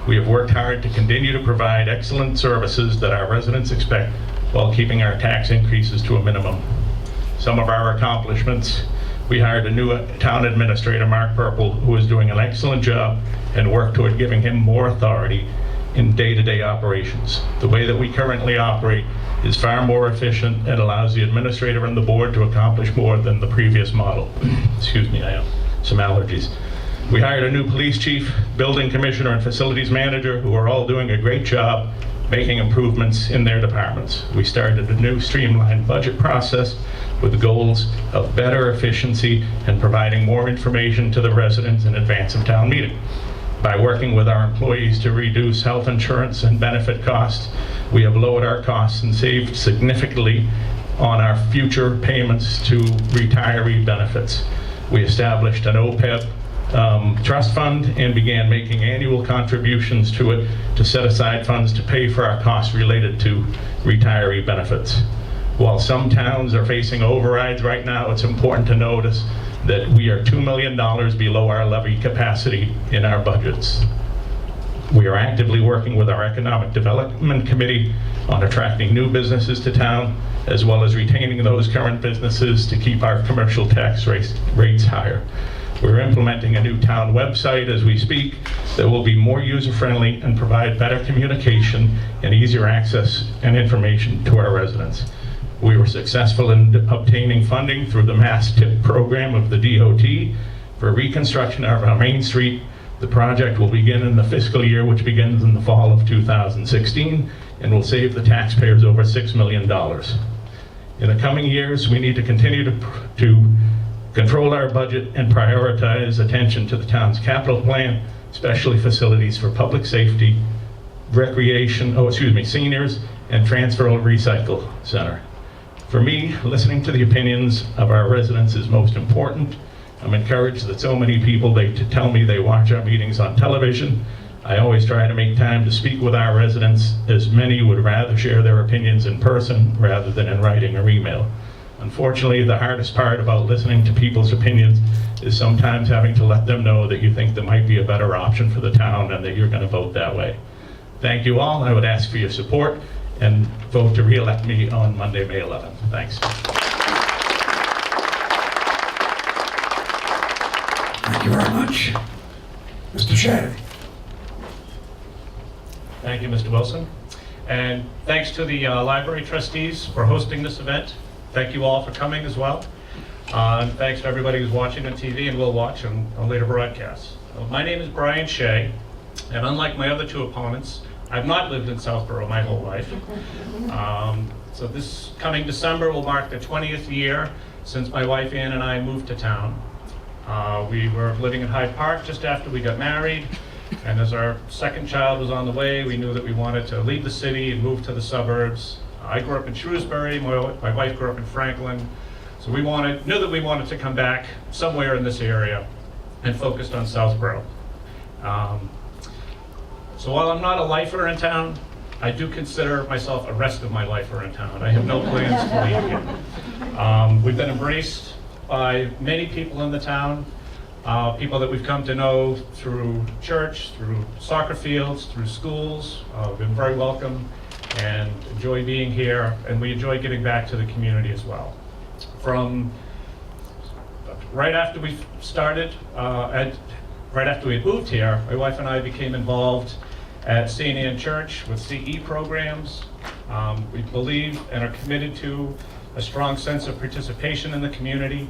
We have worked hard to continue to provide excellent services that our residents expect while keeping our tax increases to a minimum. Some of our accomplishments: we hired a new town administrator, Mark Purple, who is doing an excellent job and worked toward giving him more authority in day-to-day operations. The way that we currently operate is far more efficient and allows the administrator and the board to accomplish more than the previous model. Excuse me, I have some allergies. We hired a new police chief, building commissioner, and facilities manager who are all doing a great job making improvements in their departments. We started a new streamlined budget process with goals of better efficiency and providing more information to the residents in advance of town meeting. By working with our employees to reduce health insurance and benefit costs, we have lowered our costs and saved significantly on our future payments to retiree benefits. We established an OPEB trust fund and began making annual contributions to it to set aside funds to pay for our costs related to retiree benefits. While some towns are facing overrides right now, it's important to notice that we are $2 million below our levy capacity in our budgets. We are actively working with our Economic Development Committee on attracting new businesses to town, as well as retaining those current businesses to keep our commercial tax rates higher. We're implementing a new town website as we speak that will be more user-friendly and provide better communication and easier access and information to our residents. We were successful in obtaining funding through the Mass TIP program of the DOT for reconstruction of our Main Street. The project will begin in the fiscal year, which begins in the fall of 2016, and will save the taxpayers over $6 million. In the coming years, we need to continue to control our budget and prioritize attention to the town's capital plan, especially facilities for public safety, recreation, seniors, and transfer and recycle center. For me, listening to the opinions of our residents is most important. I'm encouraged that so many people tell me they watch our meetings on television. I always try to make time to speak with our residents, as many would rather share their opinions in person rather than in writing or email. Unfortunately, the hardest part about listening to people's opinions is sometimes having to let them know that you think there might be a better option for the town and that you're going to vote that way. Thank you all. I would ask for your support and vote to re-elect me on Monday, May 11th. Thanks. Thank you very much. Mr. Shea. Thank you, Mr. Wilson. And thanks to the library trustees for hosting this event. Thank you all for coming as well. And thanks to everybody who's watching on TV and will watch on later broadcasts. My name is Brian Shea, and unlike my other two opponents, I've not lived in Southborough my whole life. So this coming December will mark the 20th year since my wife Ann and I moved to town. We were living in Hyde Park just after we got married, and as our second child was on the way, we knew that we wanted to leave the city and move to the suburbs. I grew up in Shrewsbury, my wife grew up in Franklin, so we knew that we wanted to come back somewhere in this area and focused on Southborough. So while I'm not a lifer in town, I do consider myself a rest of my lifer in town. I have no plans to leave here. We've been embraced by many people in the town, people that we've come to know through church, through soccer fields, through schools. We've been very welcome and enjoy being here, and we enjoy giving back to the community as well. From right after we started, right after we had moved here, my wife and I became involved at St. Anne Church with CE programs. We believe and are committed to a strong sense of participation in the community.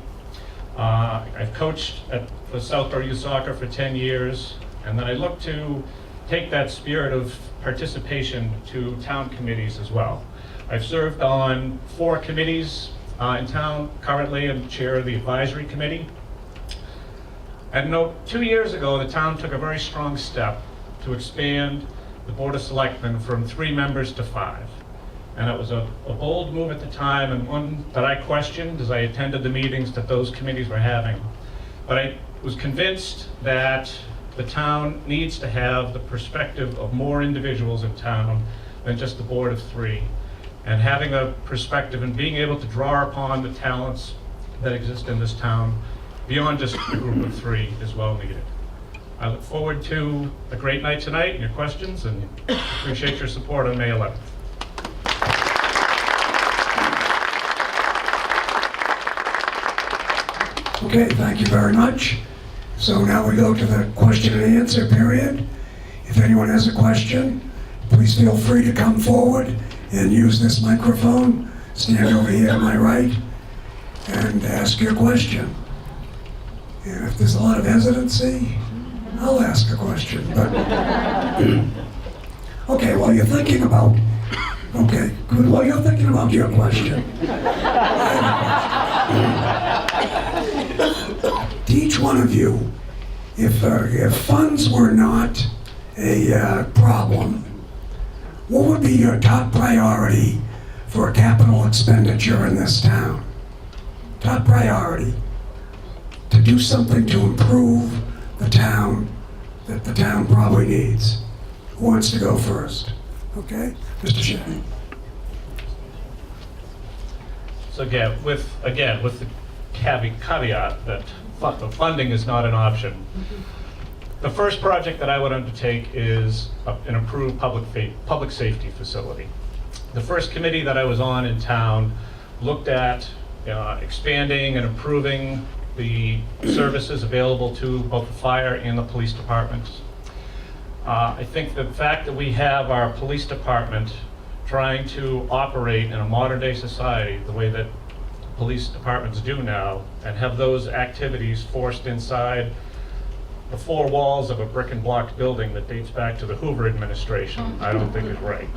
I've coached for Southborough Youth Soccer for 10 years, and then I look to take that spirit of participation to town committees as well. I've served on 4 committees in town. Currently, I'm chair of the advisory committee. And 2 years ago, the town took a very strong step to expand the Board of Selectmen from 3 members to 5. And it was a bold move at the time, and one that I questioned as I attended the meetings that those committees were having. But I was convinced that the town needs to have the perspective of more individuals in town than just the board of 3. And having a perspective and being able to draw upon the talents that exist in this town beyond just a group of 3 is well needed. I look forward to a great night tonight and your questions, and appreciate your support on May 11th. Okay, thank you very much. So now we go to the question and answer period. If anyone has a question, please feel free to come forward and use this microphone. Stand over here to my right and ask your question. And if there's a lot of hesitancy, I'll ask a question. But okay, while you're thinking about while you're thinking about your question, to each one of you, if funds were not a problem, what would be your top priority for a capital expenditure in this town? Top priority to do something to improve the town that the town probably needs. Who wants to go first? Okay, Mr. Shea. So again, with the caveat that the funding is not an option. The first project that I would undertake is an improved public safety facility. The first committee that I was on in town looked at expanding and improving the services available to both the fire and the police departments. I think the fact that we have our police department trying to operate in a modern day society the way that police departments do now, and have those activities forced inside the 4 walls of a brick and block building that dates back to the Hoover administration, I don't think is right.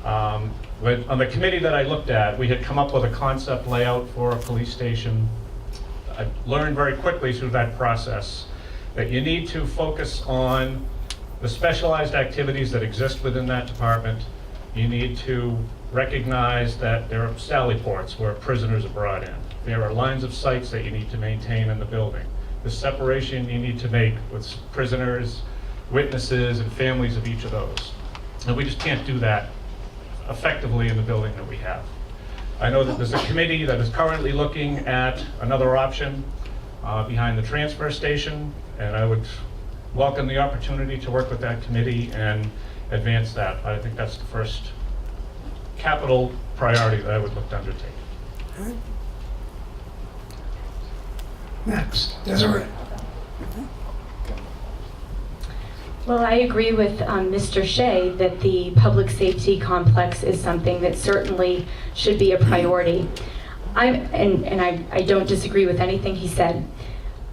On the committee that I looked at, we had come up with a concept layout for a police station. I learned very quickly through that process that you need to focus on the specialized activities that exist within that department. You need to recognize that there are sally ports where prisoners are brought in. There are lines of sights that you need to maintain in the building. The separation you need to make with prisoners, witnesses, and families of each of those. And we just can't do that effectively in the building that we have. I know that there's a committee that is currently looking at another option behind the transfer station, and I would welcome the opportunity to work with that committee and advance that. I think that's the first capital priority that I would look to undertake. Okay. Next, Desiree. Well, I agree with Mr. Shea that the public safety complex is something that certainly should be a priority. I don't disagree with anything he said.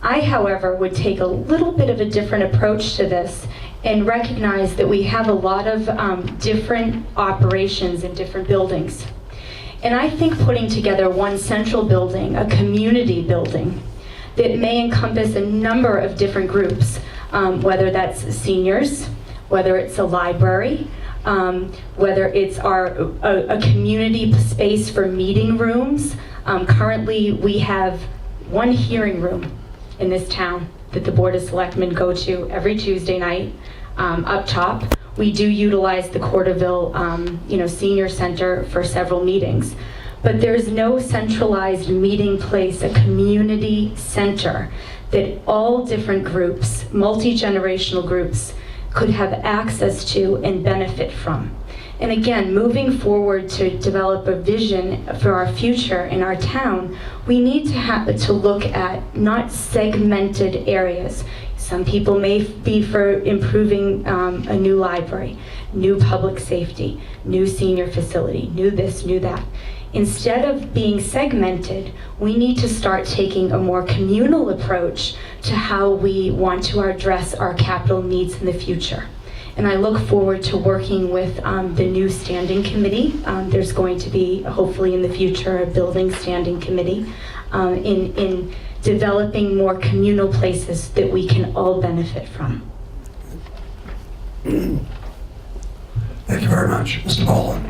I, however, would take a little bit of a different approach to this and recognize that we have a lot of different operations in different buildings. And I think putting together one central building, a community building, that may encompass a number of different groups, whether that's seniors, whether it's a library, whether it's a community space for meeting rooms. Currently, we have one hearing room in this town that the Board of Selectmen go to every Tuesday night. Up top, we do utilize the Corderville, Senior Center for several meetings. But there's no centralized meeting place, a community center that all different groups, multi-generational groups, could have access to and benefit from. And again, moving forward to develop a vision for our future in our town, we need to look at not segmented areas. Some people may be for improving a new library, new public safety, new senior facility, new this, new that. Instead of being segmented, we need to start taking a more communal approach to how we want to address our capital needs in the future. And I look forward to working with the new standing committee. There's going to be, hopefully in the future, a building standing committee in developing more communal places that we can all benefit from. Thank you very much. Mr. Boland.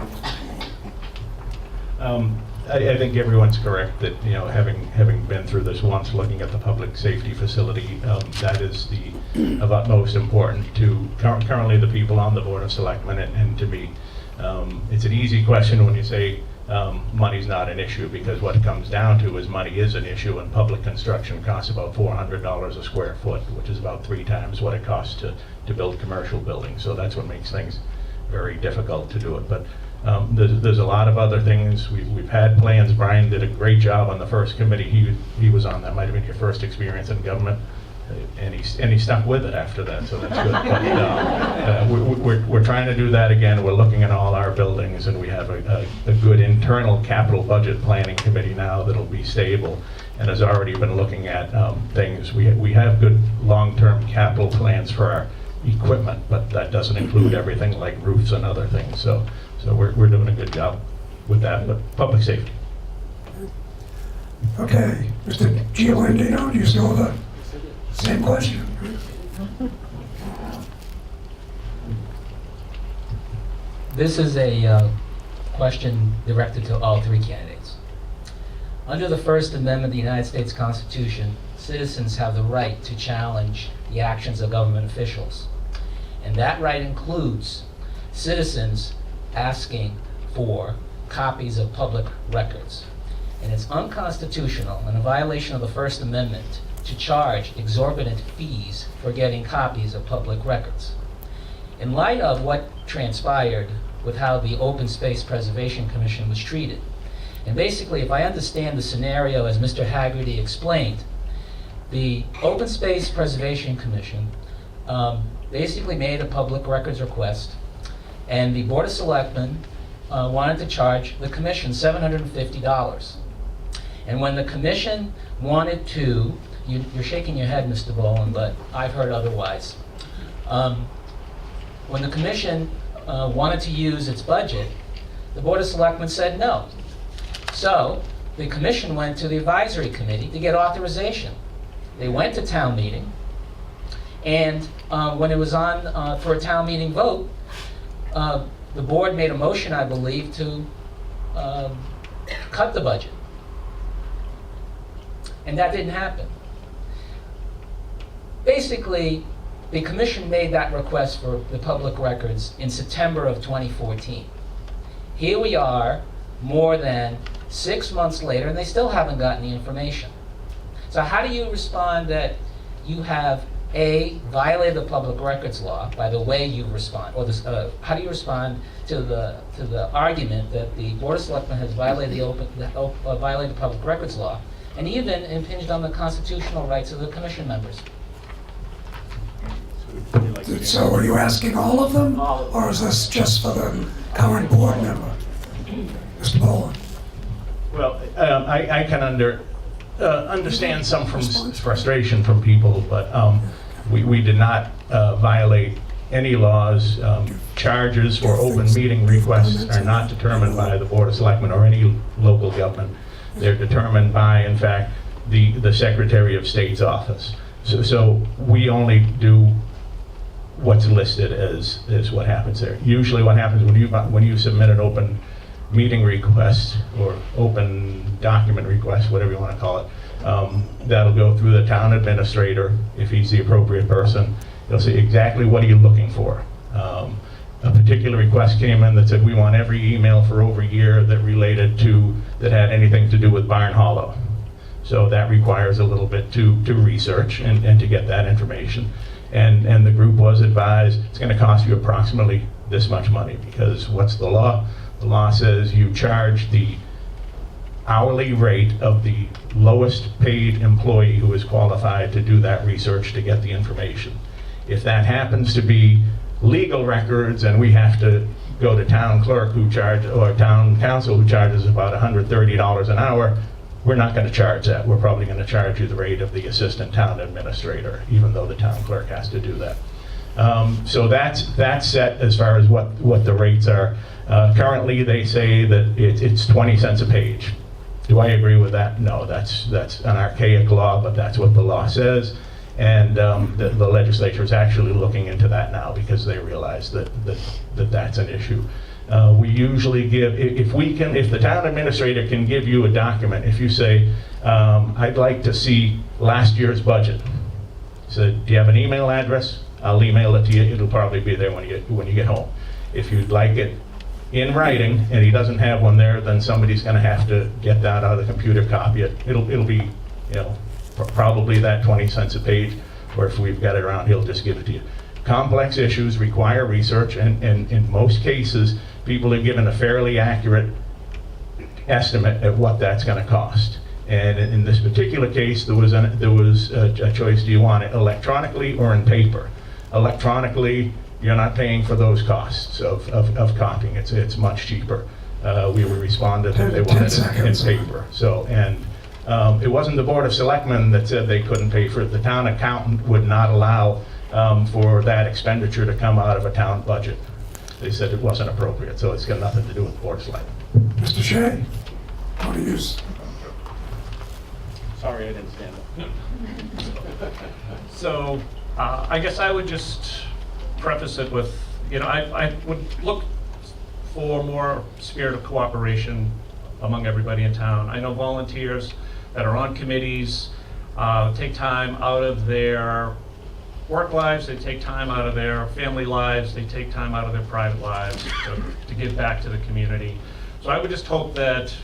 I think everyone's correct that, having been through this once, looking at the public safety facility, that is of utmost importance to currently the people on the Board of Selectmen and to me. It's an easy question when you say money's not an issue, because what it comes down to is money is an issue, and public construction costs about $400 a square foot, which is about 3 times what it costs to build commercial buildings. So that's what makes things very difficult to do it. But there's a lot of other things. We've had plans. Brian did a great job on the first committee he was on. That might have been your first experience in government, and he stuck with it after that, so that's good. But we're trying to do that again. We're looking at all our buildings, and we have a good internal capital budget planning committee now that'll be stable and has already been looking at things. We have good long-term capital plans for our equipment, but that doesn't include everything like roofs and other things. So we're doing a good job with that, but public safety. Okay, Mr. Gialandino, do you still have the same question? This is a question directed to all 3 candidates. Under the First Amendment of the United States Constitution, citizens have the right to challenge the actions of government officials. And that right includes citizens asking for copies of public records. And it's unconstitutional and a violation of the First Amendment to charge exorbitant fees for getting copies of public records. In light of what transpired with how the Open Space Preservation Commission was treated, and basically, if I understand the scenario as Mr. Haggerty explained, the Open Space Preservation Commission basically made a public records request, and the Board of Selectmen wanted to charge the commission $750. And when the commission wanted to, you're shaking your head, Mr. Boland, but I've heard otherwise. When the commission wanted to use its budget, the Board of Selectmen said no. So the commission went to the advisory committee to get authorization. They went to town meeting, and when it was on for a town meeting vote, the board made a motion, I believe, to cut the budget. And that didn't happen. Basically, the commission made that request for the public records in September of 2014. Here we are, more than 6 months later, and they still haven't gotten the information. So how do you respond that you have, A, violated the public records law by the way you respond, or how do you respond to the argument that the Board of Selectmen has violated the public records law, and even impinged on the constitutional rights of the commission members? So are you asking all of them, or is this just for the current board member? Mr. Boland? Well, I can understand some frustration from people, but we did not violate any laws. Charges for open meeting requests are not determined by the Board of Selectmen or any local government. They're determined by, in fact, the Secretary of State's office. So we only do what's listed as what happens there. Usually what happens when you submit an open meeting request or open document request, whatever you want to call it, that'll go through the town administrator if he's the appropriate person. He'll say exactly what are you looking for. A particular request came in that said we want every email for over a year that had anything to do with Barn Hollow. So that requires a little bit to research and to get that information. And the group was advised it's going to cost you approximately this much money, because what's the law? The law says you charge the hourly rate of the lowest paid employee who is qualified to do that research to get the information. If that happens to be legal records and we have to go to town clerk or town council who charges about $130 an hour, we're not going to charge that. We're probably going to charge you the rate of the assistant town administrator, even though the town clerk has to do that. So that's set as far as what the rates are. Currently, they say that it's 20 cents a page. Do I agree with that? No, that's an archaic law, but that's what the law says. And the legislature is actually looking into that now because they realize that's an issue. We usually give, if the town administrator can give you a document, if you say, I'd like to see last year's budget. So do you have an email address? I'll email it to you. It'll probably be there when you get home. If you'd like it in writing and he doesn't have one there, then somebody's going to have to get that out of the computer, copy it. It'll be, probably that 20 cents a page, or if we've got it around, he'll just give it to you. Complex issues require research, and in most cases, people are given a fairly accurate estimate of what that's going to cost. And in this particular case, there was a choice: do you want it electronically or in paper? Electronically, you're not paying for those costs of copying. It's much cheaper. We responded that they wanted it in paper. So, and it wasn't the Board of Selectmen that said they couldn't pay for it. The town accountant would not allow for that expenditure to come out of a town budget. They said it wasn't appropriate, so it's got nothing to do with the Board of Selectmen. Mr. Shea, how do you use? Sorry, I didn't stand up. So, I guess I would just preface it with, I would look for more spirit of cooperation among everybody in town. I know volunteers that are on committees take time out of their work lives, they take time out of their family lives, they take time out of their private lives to give back to the community. So I would just hope that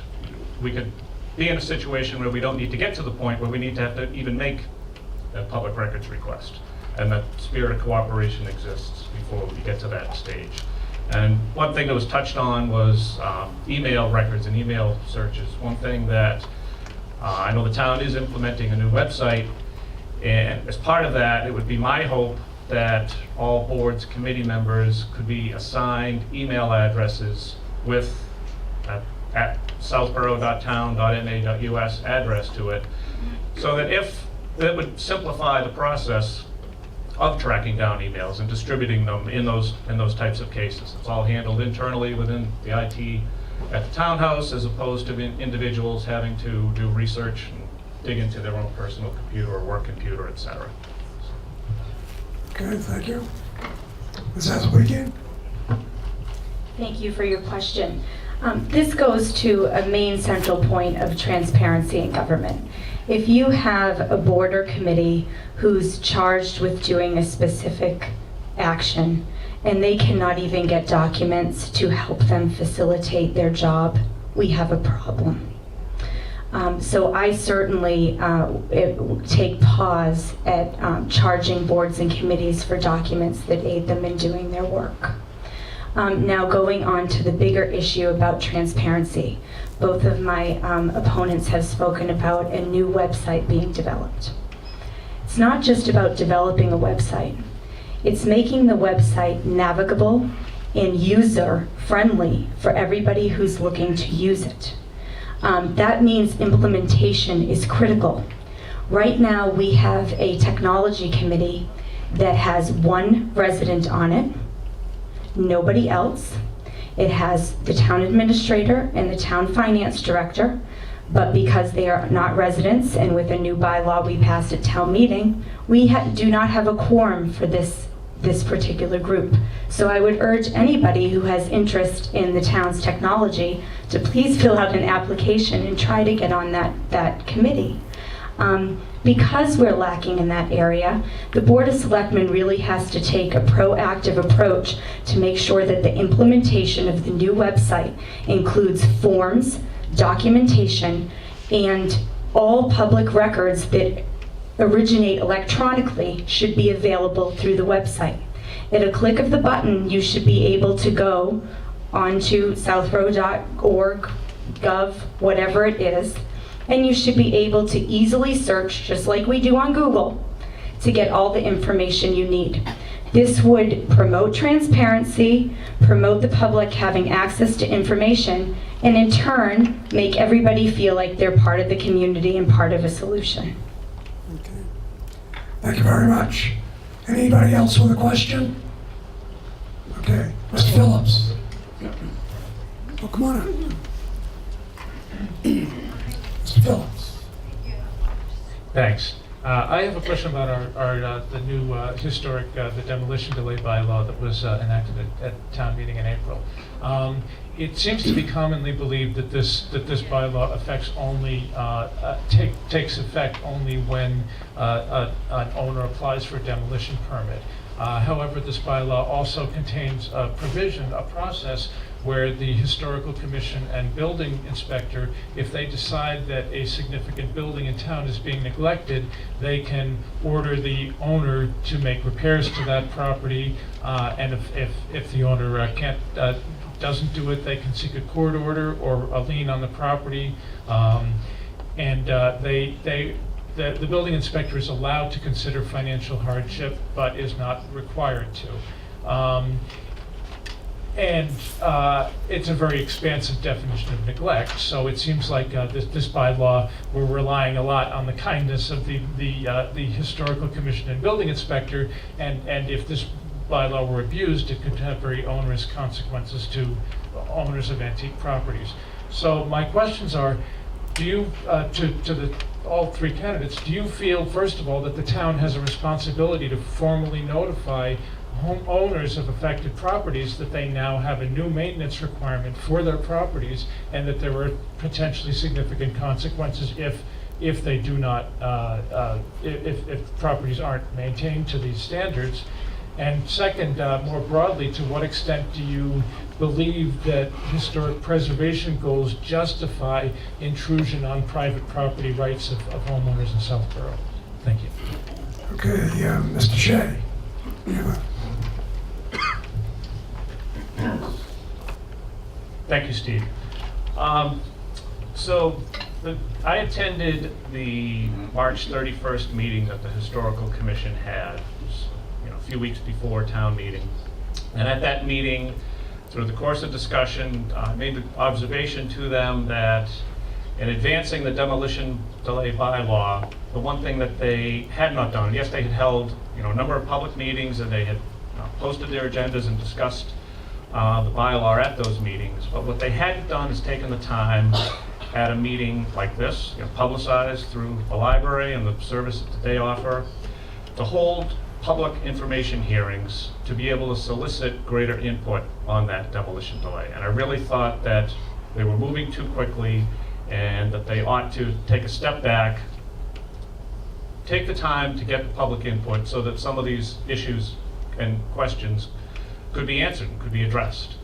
we could be in a situation where we don't need to get to the point where we need to have to even make a public records request, and that spirit of cooperation exists before we get to that stage. And one thing that was touched on was email records and email searches. One thing that I know the town is implementing a new website, and as part of that, it would be my hope that all boards, committee members could be assigned email addresses with at southborough.town.ma.us address to it, so that that would simplify the process of tracking down emails and distributing them in those types of cases. It's all handled internally within the IT at the townhouse, as opposed to individuals having to do research and dig into their own personal computer or work computer, etc. Okay, thank you. Ms. Hazelbeck? Thank you for your question. This goes to a main central point of transparency in government. If you have a board or committee who's charged with doing a specific action and they cannot even get documents to help them facilitate their job, we have a problem. So I certainly take pause at charging boards and committees for documents that aid them in doing their work. Now going on to the bigger issue about transparency. Both of my opponents have spoken about a new website being developed. It's not just about developing a website. It's making the website navigable and user-friendly for everybody who's looking to use it. That means implementation is critical. Right now, we have a technology committee that has one resident on it, nobody else. It has the town administrator and the town finance director, but because they are not residents, and with a new bylaw we passed at town meeting, we do not have a quorum for this particular group. So I would urge anybody who has interest in the town's technology to please fill out an application and try to get on that committee. Because we're lacking in that area, the Board of Selectmen really has to take a proactive approach to make sure that the implementation of the new website includes forms, documentation, and all public records that originate electronically should be available through the website. At a click of the button, you should be able to go onto southborough.org, gov, whatever it is, and you should be able to easily search, just like we do on Google, to get all the information you need. This would promote transparency, promote the public having access to information, and in turn, make everybody feel like they're part of the community and part of a solution. Thank you very much. Anybody else with a question? Okay, Mr. Phillips. Oh, come on in. Mr. Phillips. Thanks. I have a question about the new historic the demolition delay bylaw that was enacted at town meeting in April. It seems to be commonly believed that this bylaw affects only takes effect only when an owner applies for a demolition permit. However, this bylaw also contains a provision, a process where the historical commission and building inspector, if they decide that a significant building in town is being neglected, they can order the owner to make repairs to that property, and if the owner doesn't do it, they can seek a court order or a lien on the property, and the building inspector is allowed to consider financial hardship, but is not required to. And it's a very expansive definition of neglect, so it seems like this bylaw, we're relying a lot on the kindness of the historical commission and building inspector, and if this bylaw were abused, it could have very onerous consequences to owners of antique properties. So my questions are, do you, all three candidates, do you feel, first of all, that the town has a responsibility to formally notify homeowners of affected properties that they now have a new maintenance requirement for their properties, and that there are potentially significant consequences if they do not, if properties aren't maintained to these standards? And second, more broadly, to what extent do you believe that historic preservation goals justify intrusion on private property rights of homeowners in Southborough? Thank you. Okay, Mr. Shea. Yeah. Thank you, Steve. I attended the March 31st meeting that the Historical Commission had, a few weeks before town meeting. And at that meeting, through the course of discussion, I made the observation to them that in advancing the demolition delay bylaw, the one thing that they had not done, yes, they had held a number of public meetings, and they had posted their agendas and discussed the bylaw at those meetings, but what they hadn't done is taken the time at a meeting like this, publicized through the library and the service that they offer, to hold public information hearings to be able to solicit greater input on that demolition delay. And I really thought that they were moving too quickly, and that they ought to take a step back, take the time to get the public input so that some of these issues and questions could be answered and could be addressed.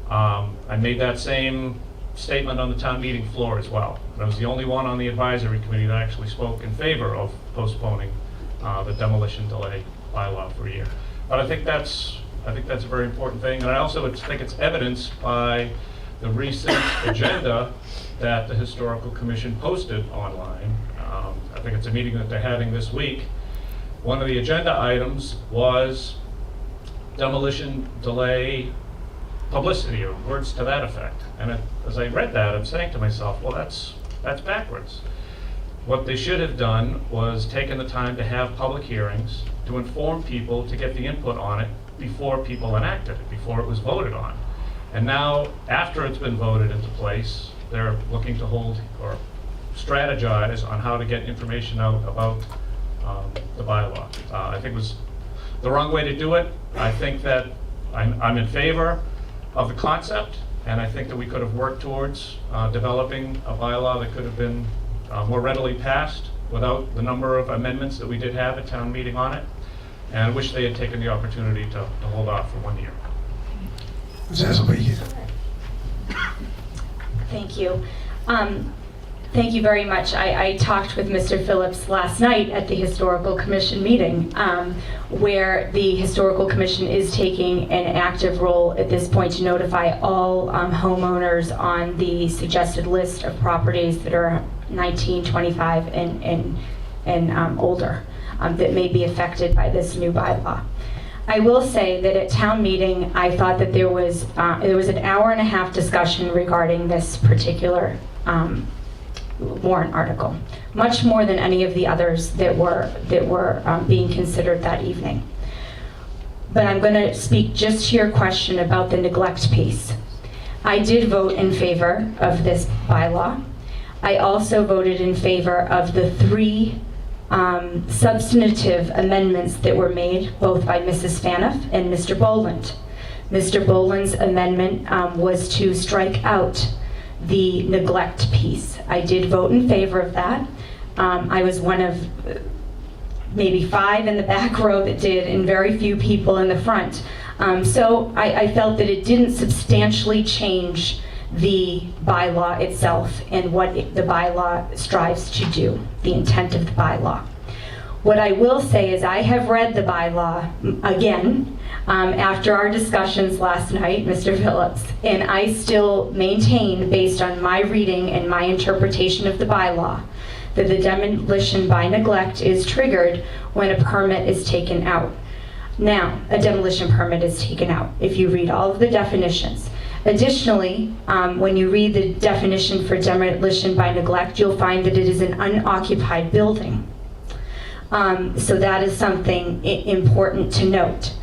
I made that same statement on the town meeting floor as well. I was the only one on the advisory committee that actually spoke in favor of postponing the demolition delay bylaw for a year. But I think that's a very important thing, and I also think it's evidenced by the recent agenda that the Historical Commission posted online. I think it's a meeting that they're having this week. One of the agenda items was demolition delay publicity or words to that effect. And as I read that, I'm saying to myself, well, that's backwards. What they should have done was taken the time to have public hearings, to inform people, to get the input on it before people enacted it, before it was voted on. And now, after it's been voted into place, they're looking to hold or strategize on how to get information out about the bylaw. I think it was the wrong way to do it. I think that I'm in favor of the concept, and I think that we could have worked towards developing a bylaw that could have been more readily passed without the number of amendments that we did have at town meeting on it. And I wish they had taken the opportunity to hold off for 1 year. Thank you. Thank you very much. I talked with Mr. Phillips last night at the Historical Commission meeting, where the Historical Commission is taking an active role at this point to notify all homeowners on the suggested list of properties that are 19, 25, and older that may be affected by this new bylaw. I will say that at town meeting, I thought that there was an hour-and-a-half discussion regarding this particular warrant article, much more than any of the others that were being considered that evening. But I'm going to speak just to your question about the neglect piece. I did vote in favor of this bylaw. I also voted in favor of the 3 substantive amendments that were made, both by Mrs. Faniff and Mr. Boland. Mr. Boland's amendment was to strike out the neglect piece. I did vote in favor of that. I was one of maybe 5 in the back row that did, and very few people in the front. So I felt that it didn't substantially change the bylaw itself and what the bylaw strives to do, the intent of the bylaw. What I will say is I have read the bylaw again after our discussions last night, Mr. Phillips, and I still maintain, based on my reading and my interpretation of the bylaw, that the demolition by neglect is triggered when a permit is taken out. Now, a demolition permit is taken out, if you read all of the definitions. Additionally, when you read the definition for demolition by neglect, you'll find that it is an unoccupied building. So that is something important to note.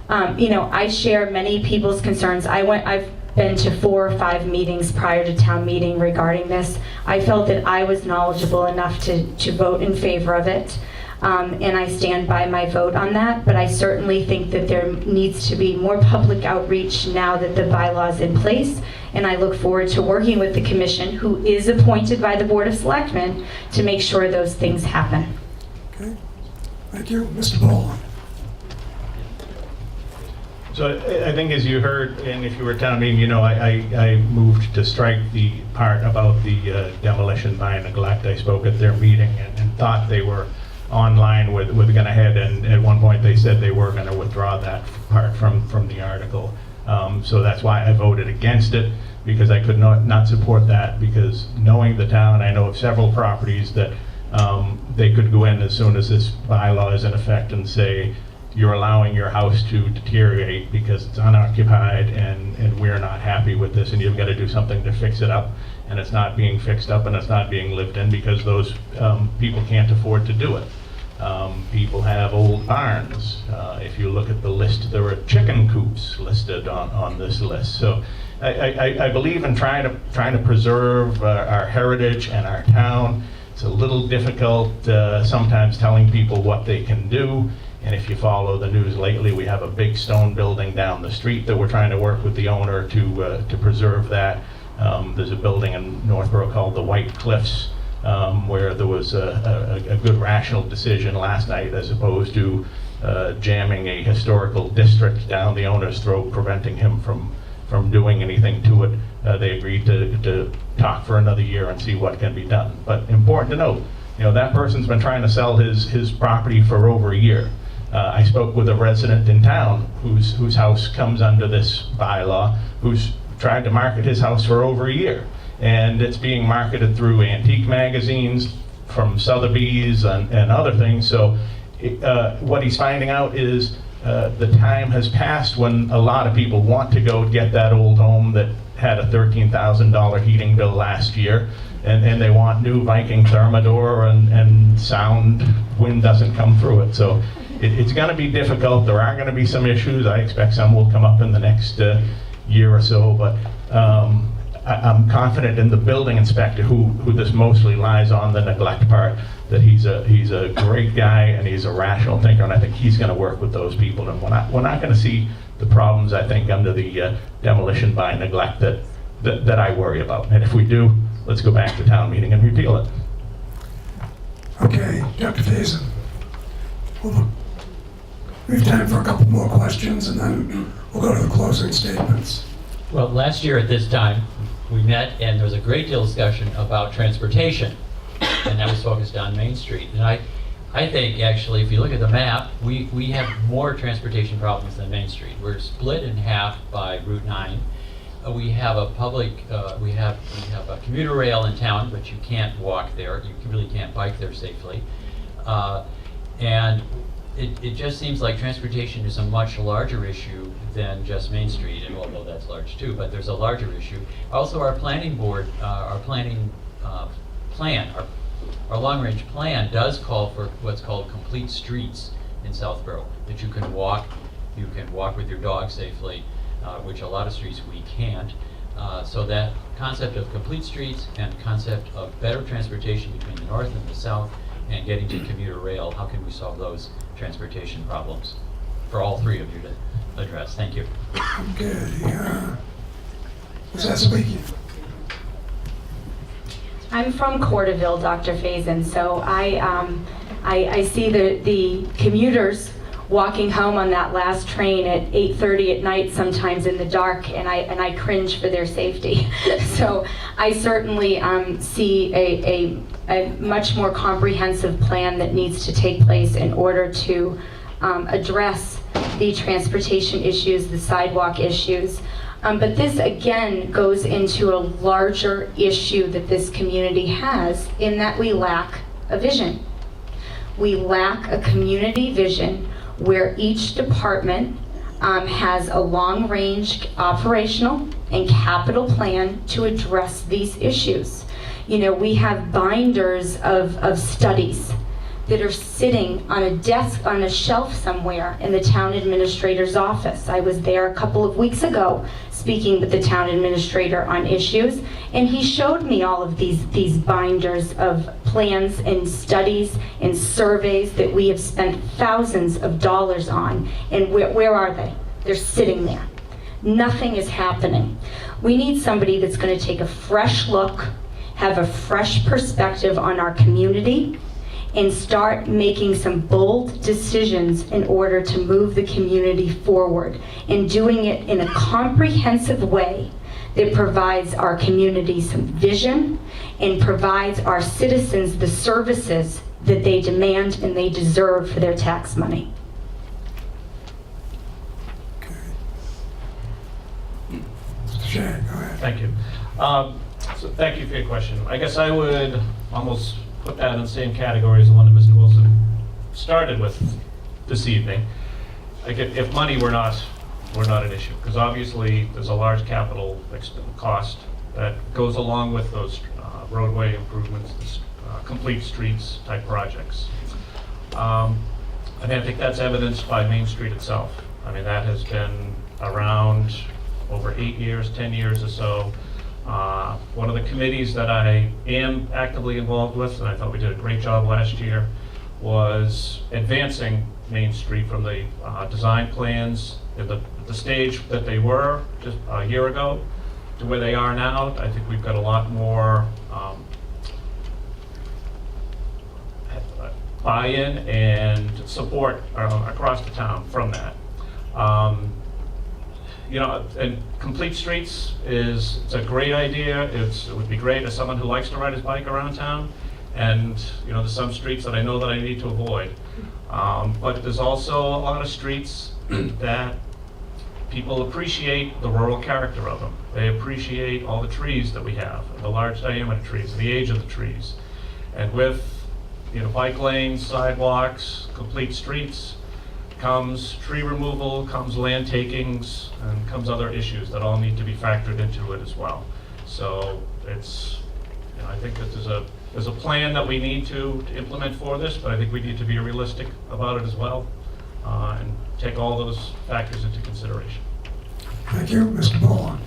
I share many people's concerns. I've been to 4 or 5 meetings prior to town meeting regarding this. I felt that I was knowledgeable enough to vote in favor of it. And I stand by my vote on that, but I certainly think that there needs to be more public outreach now that the bylaw is in place, and I look forward to working with the commission, who is appointed by the Board of Selectmen, to make sure those things happen. Okay, thank you. Mr. Boland. So I think, as you heard, and if you were at town meeting, I moved to strike the part about the demolition by neglect. I spoke at their meeting and thought they were online with going ahead, and at one point they said they were going to withdraw that part from the article. So that's why I voted against it, because I could not support that, because knowing the town, I know of several properties that they could go in as soon as this bylaw is in effect and say, you're allowing your house to deteriorate because it's unoccupied, and we're not happy with this, and you've got to do something to fix it up. And it's not being fixed up, and it's not being lived in because those people can't afford to do it. People have old barns. If you look at the list, there were chicken coops listed on this list. So I believe in trying to preserve our heritage and our town. It's a little difficult sometimes telling people what they can do. And if you follow the news lately, we have a big stone building down the street that we're trying to work with the owner to preserve that. There's a building in Northborough called the White Cliffs, where there was a good rational decision last night, as opposed to jamming a historical district down the owner's throat, preventing him from doing anything to it. They agreed to talk for another year and see what can be done. But important to note, that person's been trying to sell his property for over a year. I spoke with a resident in town whose house comes under this bylaw, who's tried to market his house for over a year. And it's being marketed through antique magazines, from Sotheby's and other things. So what he's finding out is the time has passed when a lot of people want to go get that old home that had a $13,000 heating bill last year, and they want new Viking Thermador and sound, wind doesn't come through it. So it's going to be difficult. There are going to be some issues. I expect some will come up in the next year or so, but I'm confident in the building inspector, who this mostly lies on, the neglect part, that he's a great guy and he's a rational thinker, and I think he's going to work with those people, and we're not going to see the problems, I think, under the demolition by neglect that I worry about. And if we do, let's go back to town meeting and repeal it. Okay, Dr. Faison. We have time for a couple more questions, and then we'll go to the closing statements. Well, last year at this time, we met and there was a great deal of discussion about transportation, and that was focused on Main Street. And I think actually, if you look at the map, we have more transportation problems than Main Street. We're split in half by Route 9. We have a public, we have a commuter rail in town, but you can't walk there. You really can't bike there safely. And it just seems like transportation is a much larger issue than just Main Street, and although that's large too, but there's a larger issue. Also, our planning board, our planning plan, our long-range plan does call for what's called complete streets in Southborough, that you can walk with your dog safely, which a lot of streets we can't. So that concept of complete streets and concept of better transportation between the north and the south and getting to commuter rail, how can we solve those transportation problems for all three of you to address? Thank you. Okay, was that speaking? I'm from Corderville, Dr. Faison, so I see the commuters walking home on that last train at 8:30 at night, sometimes in the dark, and I cringe for their safety. So I certainly see a much more comprehensive plan that needs to take place in order to address the transportation issues, the sidewalk issues. But this again goes into a larger issue that this community has, in that we lack a vision. We lack a community vision where each department has a long-range operational and capital plan to address these issues. You know, we have binders of studies that are sitting on a desk, on a shelf somewhere in the town administrator's office. I was there a couple of weeks ago speaking with the town administrator on issues, and he showed me all of these binders of plans and studies and surveys that we have spent thousands of dollars on, and where are they? They're sitting there. Nothing is happening. We need somebody that's going to take a fresh look, have a fresh perspective on our community, and start making some bold decisions in order to move the community forward, and doing it in a comprehensive way that provides our community some vision and provides our citizens the services that they demand and they deserve for their tax money. Sure, go ahead. Thank you. So thank you for your question. I guess I would almost put that in the same category as the one that Mr. Wilson started with this evening. Like if money were not an issue, because obviously there's a large capital cost that goes along with those roadway improvements, complete streets type projects. I mean, I think that's evidenced by Main Street itself. I mean, that has been around over 8 years, 10 years or so. One of the committees that I am actively involved with, and I thought we did a great job last year, was advancing Main Street from the design plans at the stage that they were just a year ago to where they are now. I think we've got a lot more buy-in and support across the town from that. You know, and complete streets it's a great idea. It would be great as someone who likes to ride his bike around town. And you know, there's some streets that I know that I need to avoid. But there's also a lot of streets that people appreciate the rural character of them. They appreciate all the trees that we have, the large diameter trees, the age of the trees. And with, you know, bike lanes, sidewalks, complete streets, comes tree removal, comes land takings, and comes other issues that all need to be factored into it as well. So it's, you know, I think that there's a plan that we need to implement for this, but I think we need to be realistic about it as well, and take all those factors into consideration. Thank you, Mr. Boland.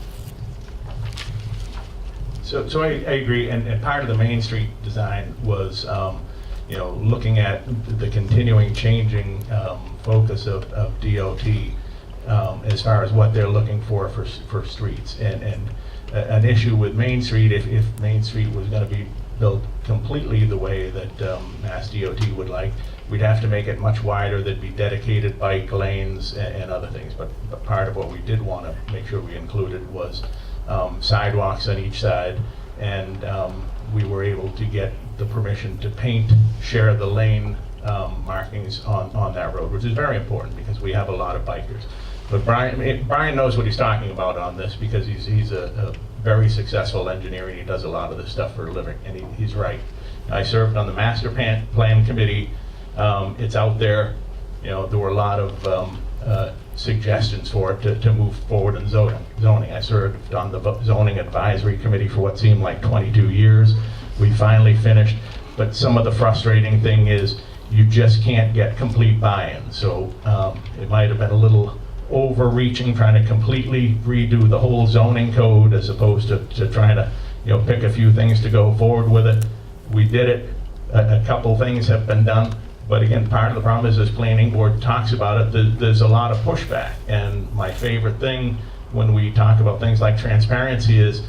So I agree, and part of the Main Street design was, you know, looking at the continuing changing focus of DOT as far as what they're looking for streets. And an issue with Main Street, if Main Street was going to be built completely the way that Mass DOT would like, we'd have to make it much wider. There'd be dedicated bike lanes and other things. But part of what we did want to make sure we included was sidewalks on each side, and we were able to get the permission to share the lane markings on that road, which is very important because we have a lot of bikers. But Brian knows what he's talking about on this because he's a very successful engineer and he does a lot of this stuff for a living, and he's right. I served on the master plan committee. It's out there. You know, there were a lot of suggestions for it to move forward in zoning. I served on the zoning advisory committee for what seemed like 22 years. We finally finished, but some of the frustrating thing is you just can't get complete buy-in. So it might have been a little overreaching trying to completely redo the whole zoning code as opposed to trying to, you know, pick a few things to go forward with it. We did it. A couple things have been done. But again, part of the problem is, as planning board talks about it, there's a lot of pushback. And my favorite thing when we talk about things like transparency is,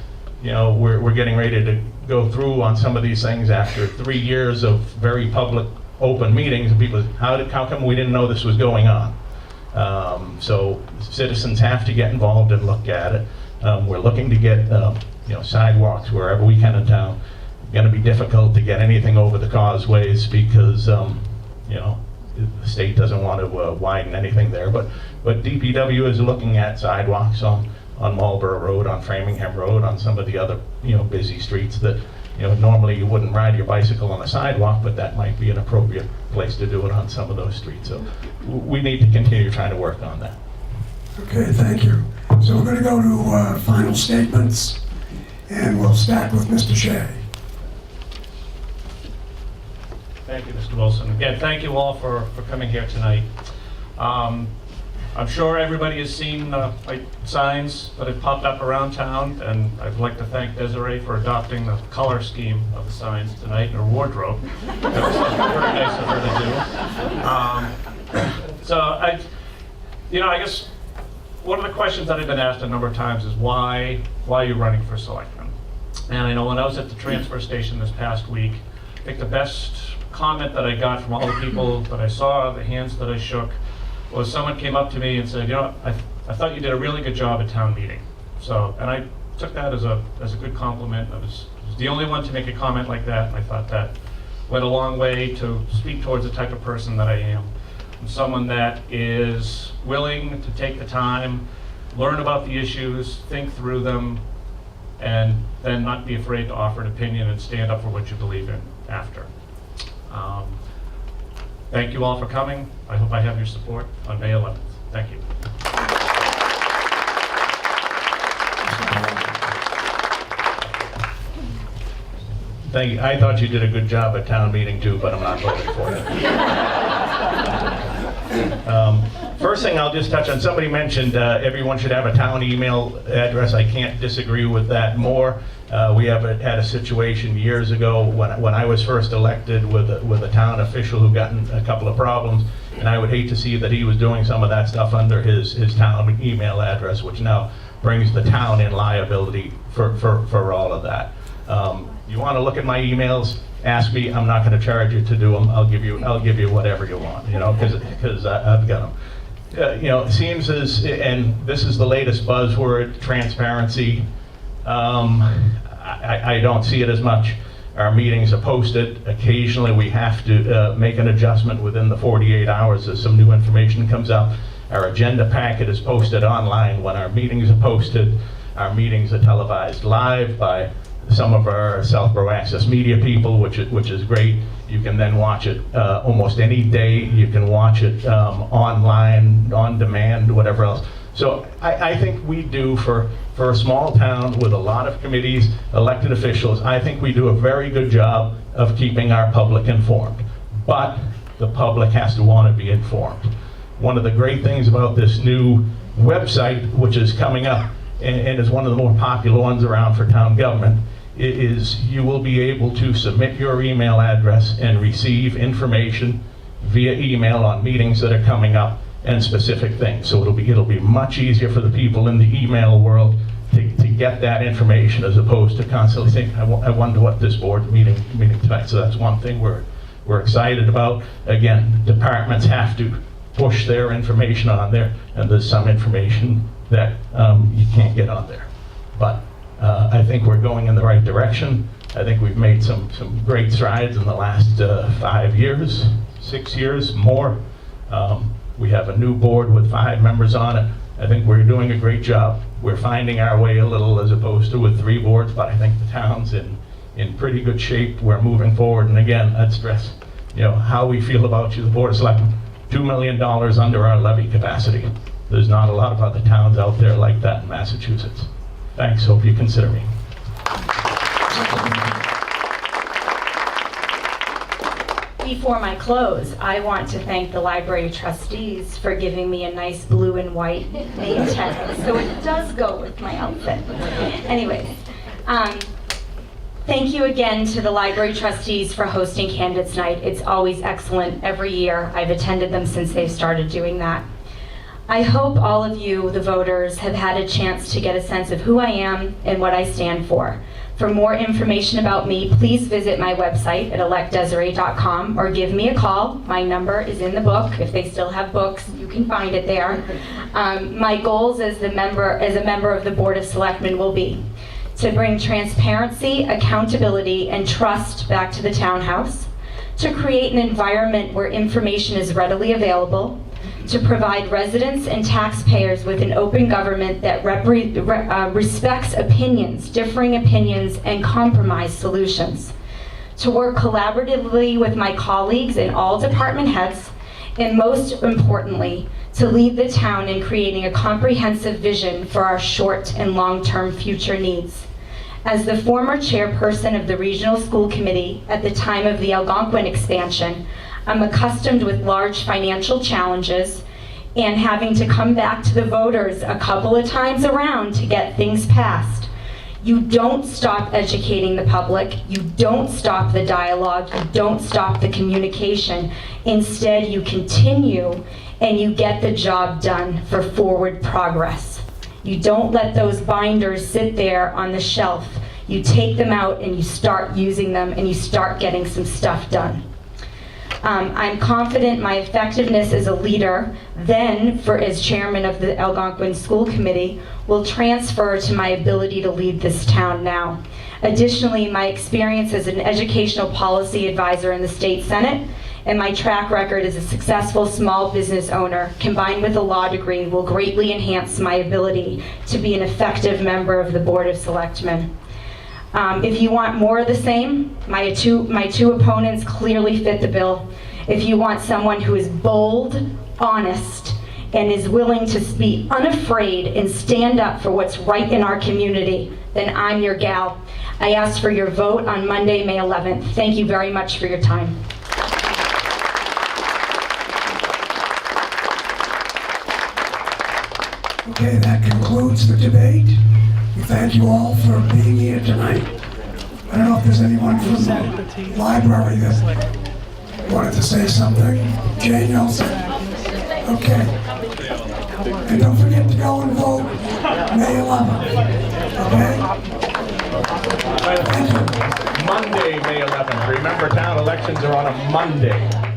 you know, we're getting ready to go through on some of these things after 3 years of very public, open meetings, and people, how come we didn't know this was going on? So citizens have to get involved and look at it. We're looking to get, you know, sidewalks wherever we can in town. It's going to be difficult to get anything over the causeways because, you know, the state doesn't want to widen anything there. But DPW is looking at sidewalks on Marlborough Road, on Framingham Road, on some of the other, you know, busy streets that, you know, normally you wouldn't ride your bicycle on a sidewalk, but that might be an appropriate place to do it on some of those streets. So we need to continue trying to work on that. Okay, thank you. So we're going to go to final statements, and we'll start with Mr. Shea. Thank you, Mr. Wilson. Again, thank you all for coming here tonight. I'm sure everybody has seen like signs that have popped up around town, and I'd like to thank Desiree for adopting the color scheme of the signs tonight in her wardrobe. That was very nice of her to do. So I guess one of the questions that I've been asked a number of times is why are you running for selectman? And I know when I was at the transfer station this past week, I think the best comment that I got from all the people that I saw, the hands that I shook, was someone came up to me and said, you know, I thought you did a really good job at town meeting. So, and I took that as a good compliment. I was the only one to make a comment like that, and I thought that went a long way to speak towards the type of person that I am. I'm someone that is willing to take the time, learn about the issues, think through them, and then not be afraid to offer an opinion and stand up for what you believe in after. Thank you all for coming. I hope I have your support on May 11th. Thank you. Thank you. I thought you did a good job at town meeting too, but I'm not voting for you. First thing I'll just touch on, somebody mentioned everyone should have a town email address. I can't disagree with that more. We had a situation years ago when I was first elected with a town official who got in a couple of problems, and I would hate to see that he was doing some of that stuff under his town email address, which now brings the town in liability for all of that. You want to look at my emails? Ask me. I'm not going to charge you to do them. I'll give you whatever you want, you know, because I've got them. You know, it seems as, and this is the latest buzzword, transparency. I don't see it as much. Our meetings are posted. Occasionally we have to make an adjustment within the 48 hours as some new information comes up. Our agenda packet is posted online when our meetings are posted. Our meetings are televised live by some of our Southborough Access Media people, which is great. You can then watch it almost any day. You can watch it online, on demand, whatever else. So I think we do, for a small town with a lot of committees, elected officials, I think we do a very good job of keeping our public informed. But the public has to want to be informed. One of the great things about this new website, which is coming up and is one of the more popular ones around for town government, is you will be able to submit your email address and receive information via email on meetings that are coming up and specific things. So it'll be much easier for the people in the email world to get that information, as opposed to constantly saying, I wonder what this board's meeting tonight. So that's one thing we're excited about. Again, departments have to push their information on there, and there's some information that you can't get on there. But I think we're going in the right direction. I think we've made some great strides in the last 5 years, 6 years, more. We have a new board with 5 members on it. I think we're doing a great job. We're finding our way a little, as opposed to with 3 boards, but I think the town's in pretty good shape. We're moving forward. And again, I'd stress, how we feel about you, the Board of Selectmen. $2 million under our levy capacity. There's not a lot of other towns out there like that in Massachusetts. Thanks, hope you consider me. Before my close, I want to thank the library trustees for giving me a nice blue and white name tag, so it does go with my outfit. Anyways, thank you again to the library trustees for hosting Candidates Night. It's always excellent every year. I've attended them since they've started doing that. I hope all of you, the voters, have had a chance to get a sense of who I am and what I stand for. For more information about me, please visit my website at electdesiree.com or give me a call. My number is in the book. If they still have books, you can find it there. My goals as a member of the Board of Selectmen will be to bring transparency, accountability, and trust back to the townhouse, to create an environment where information is readily available, to provide residents and taxpayers with an open government that respects opinions, differing opinions, and compromise solutions, to work collaboratively with my colleagues and all department heads, and most importantly, to lead the town in creating a comprehensive vision for our short and long-term future needs. As the former chairperson of the Regional School Committee at the time of the Algonquin expansion, I'm accustomed with large financial challenges and having to come back to the voters a couple of times around to get things passed. You don't stop educating the public, you don't stop the dialogue, you don't stop the communication. Instead, you continue and you get the job done for forward progress. You don't let those binders sit there on the shelf. You take them out and you start using them and you start getting some stuff done. I'm confident my effectiveness as a leader, then as chairman of the Algonquin School Committee, will transfer to my ability to lead this town now. Additionally, my experience as an educational policy advisor in the state Senate and my track record as a successful small business owner, combined with a law degree, will greatly enhance my ability to be an effective member of the Board of Selectmen. If you want more of the same, my two opponents clearly fit the bill. If you want someone who is bold, honest, and is willing to be unafraid and stand up for what's right in our community, then I'm your gal. I ask for your vote on Monday, May 11th. Thank you very much for your time. Okay, that concludes the debate. We thank you all for being here tonight. I don't know if there's anyone from the library that wanted to say something. Jane Nelson? Okay. And don't forget to go and vote May 11th. Okay? Thank you. Monday, May 11th. Remember, town elections are on a Monday.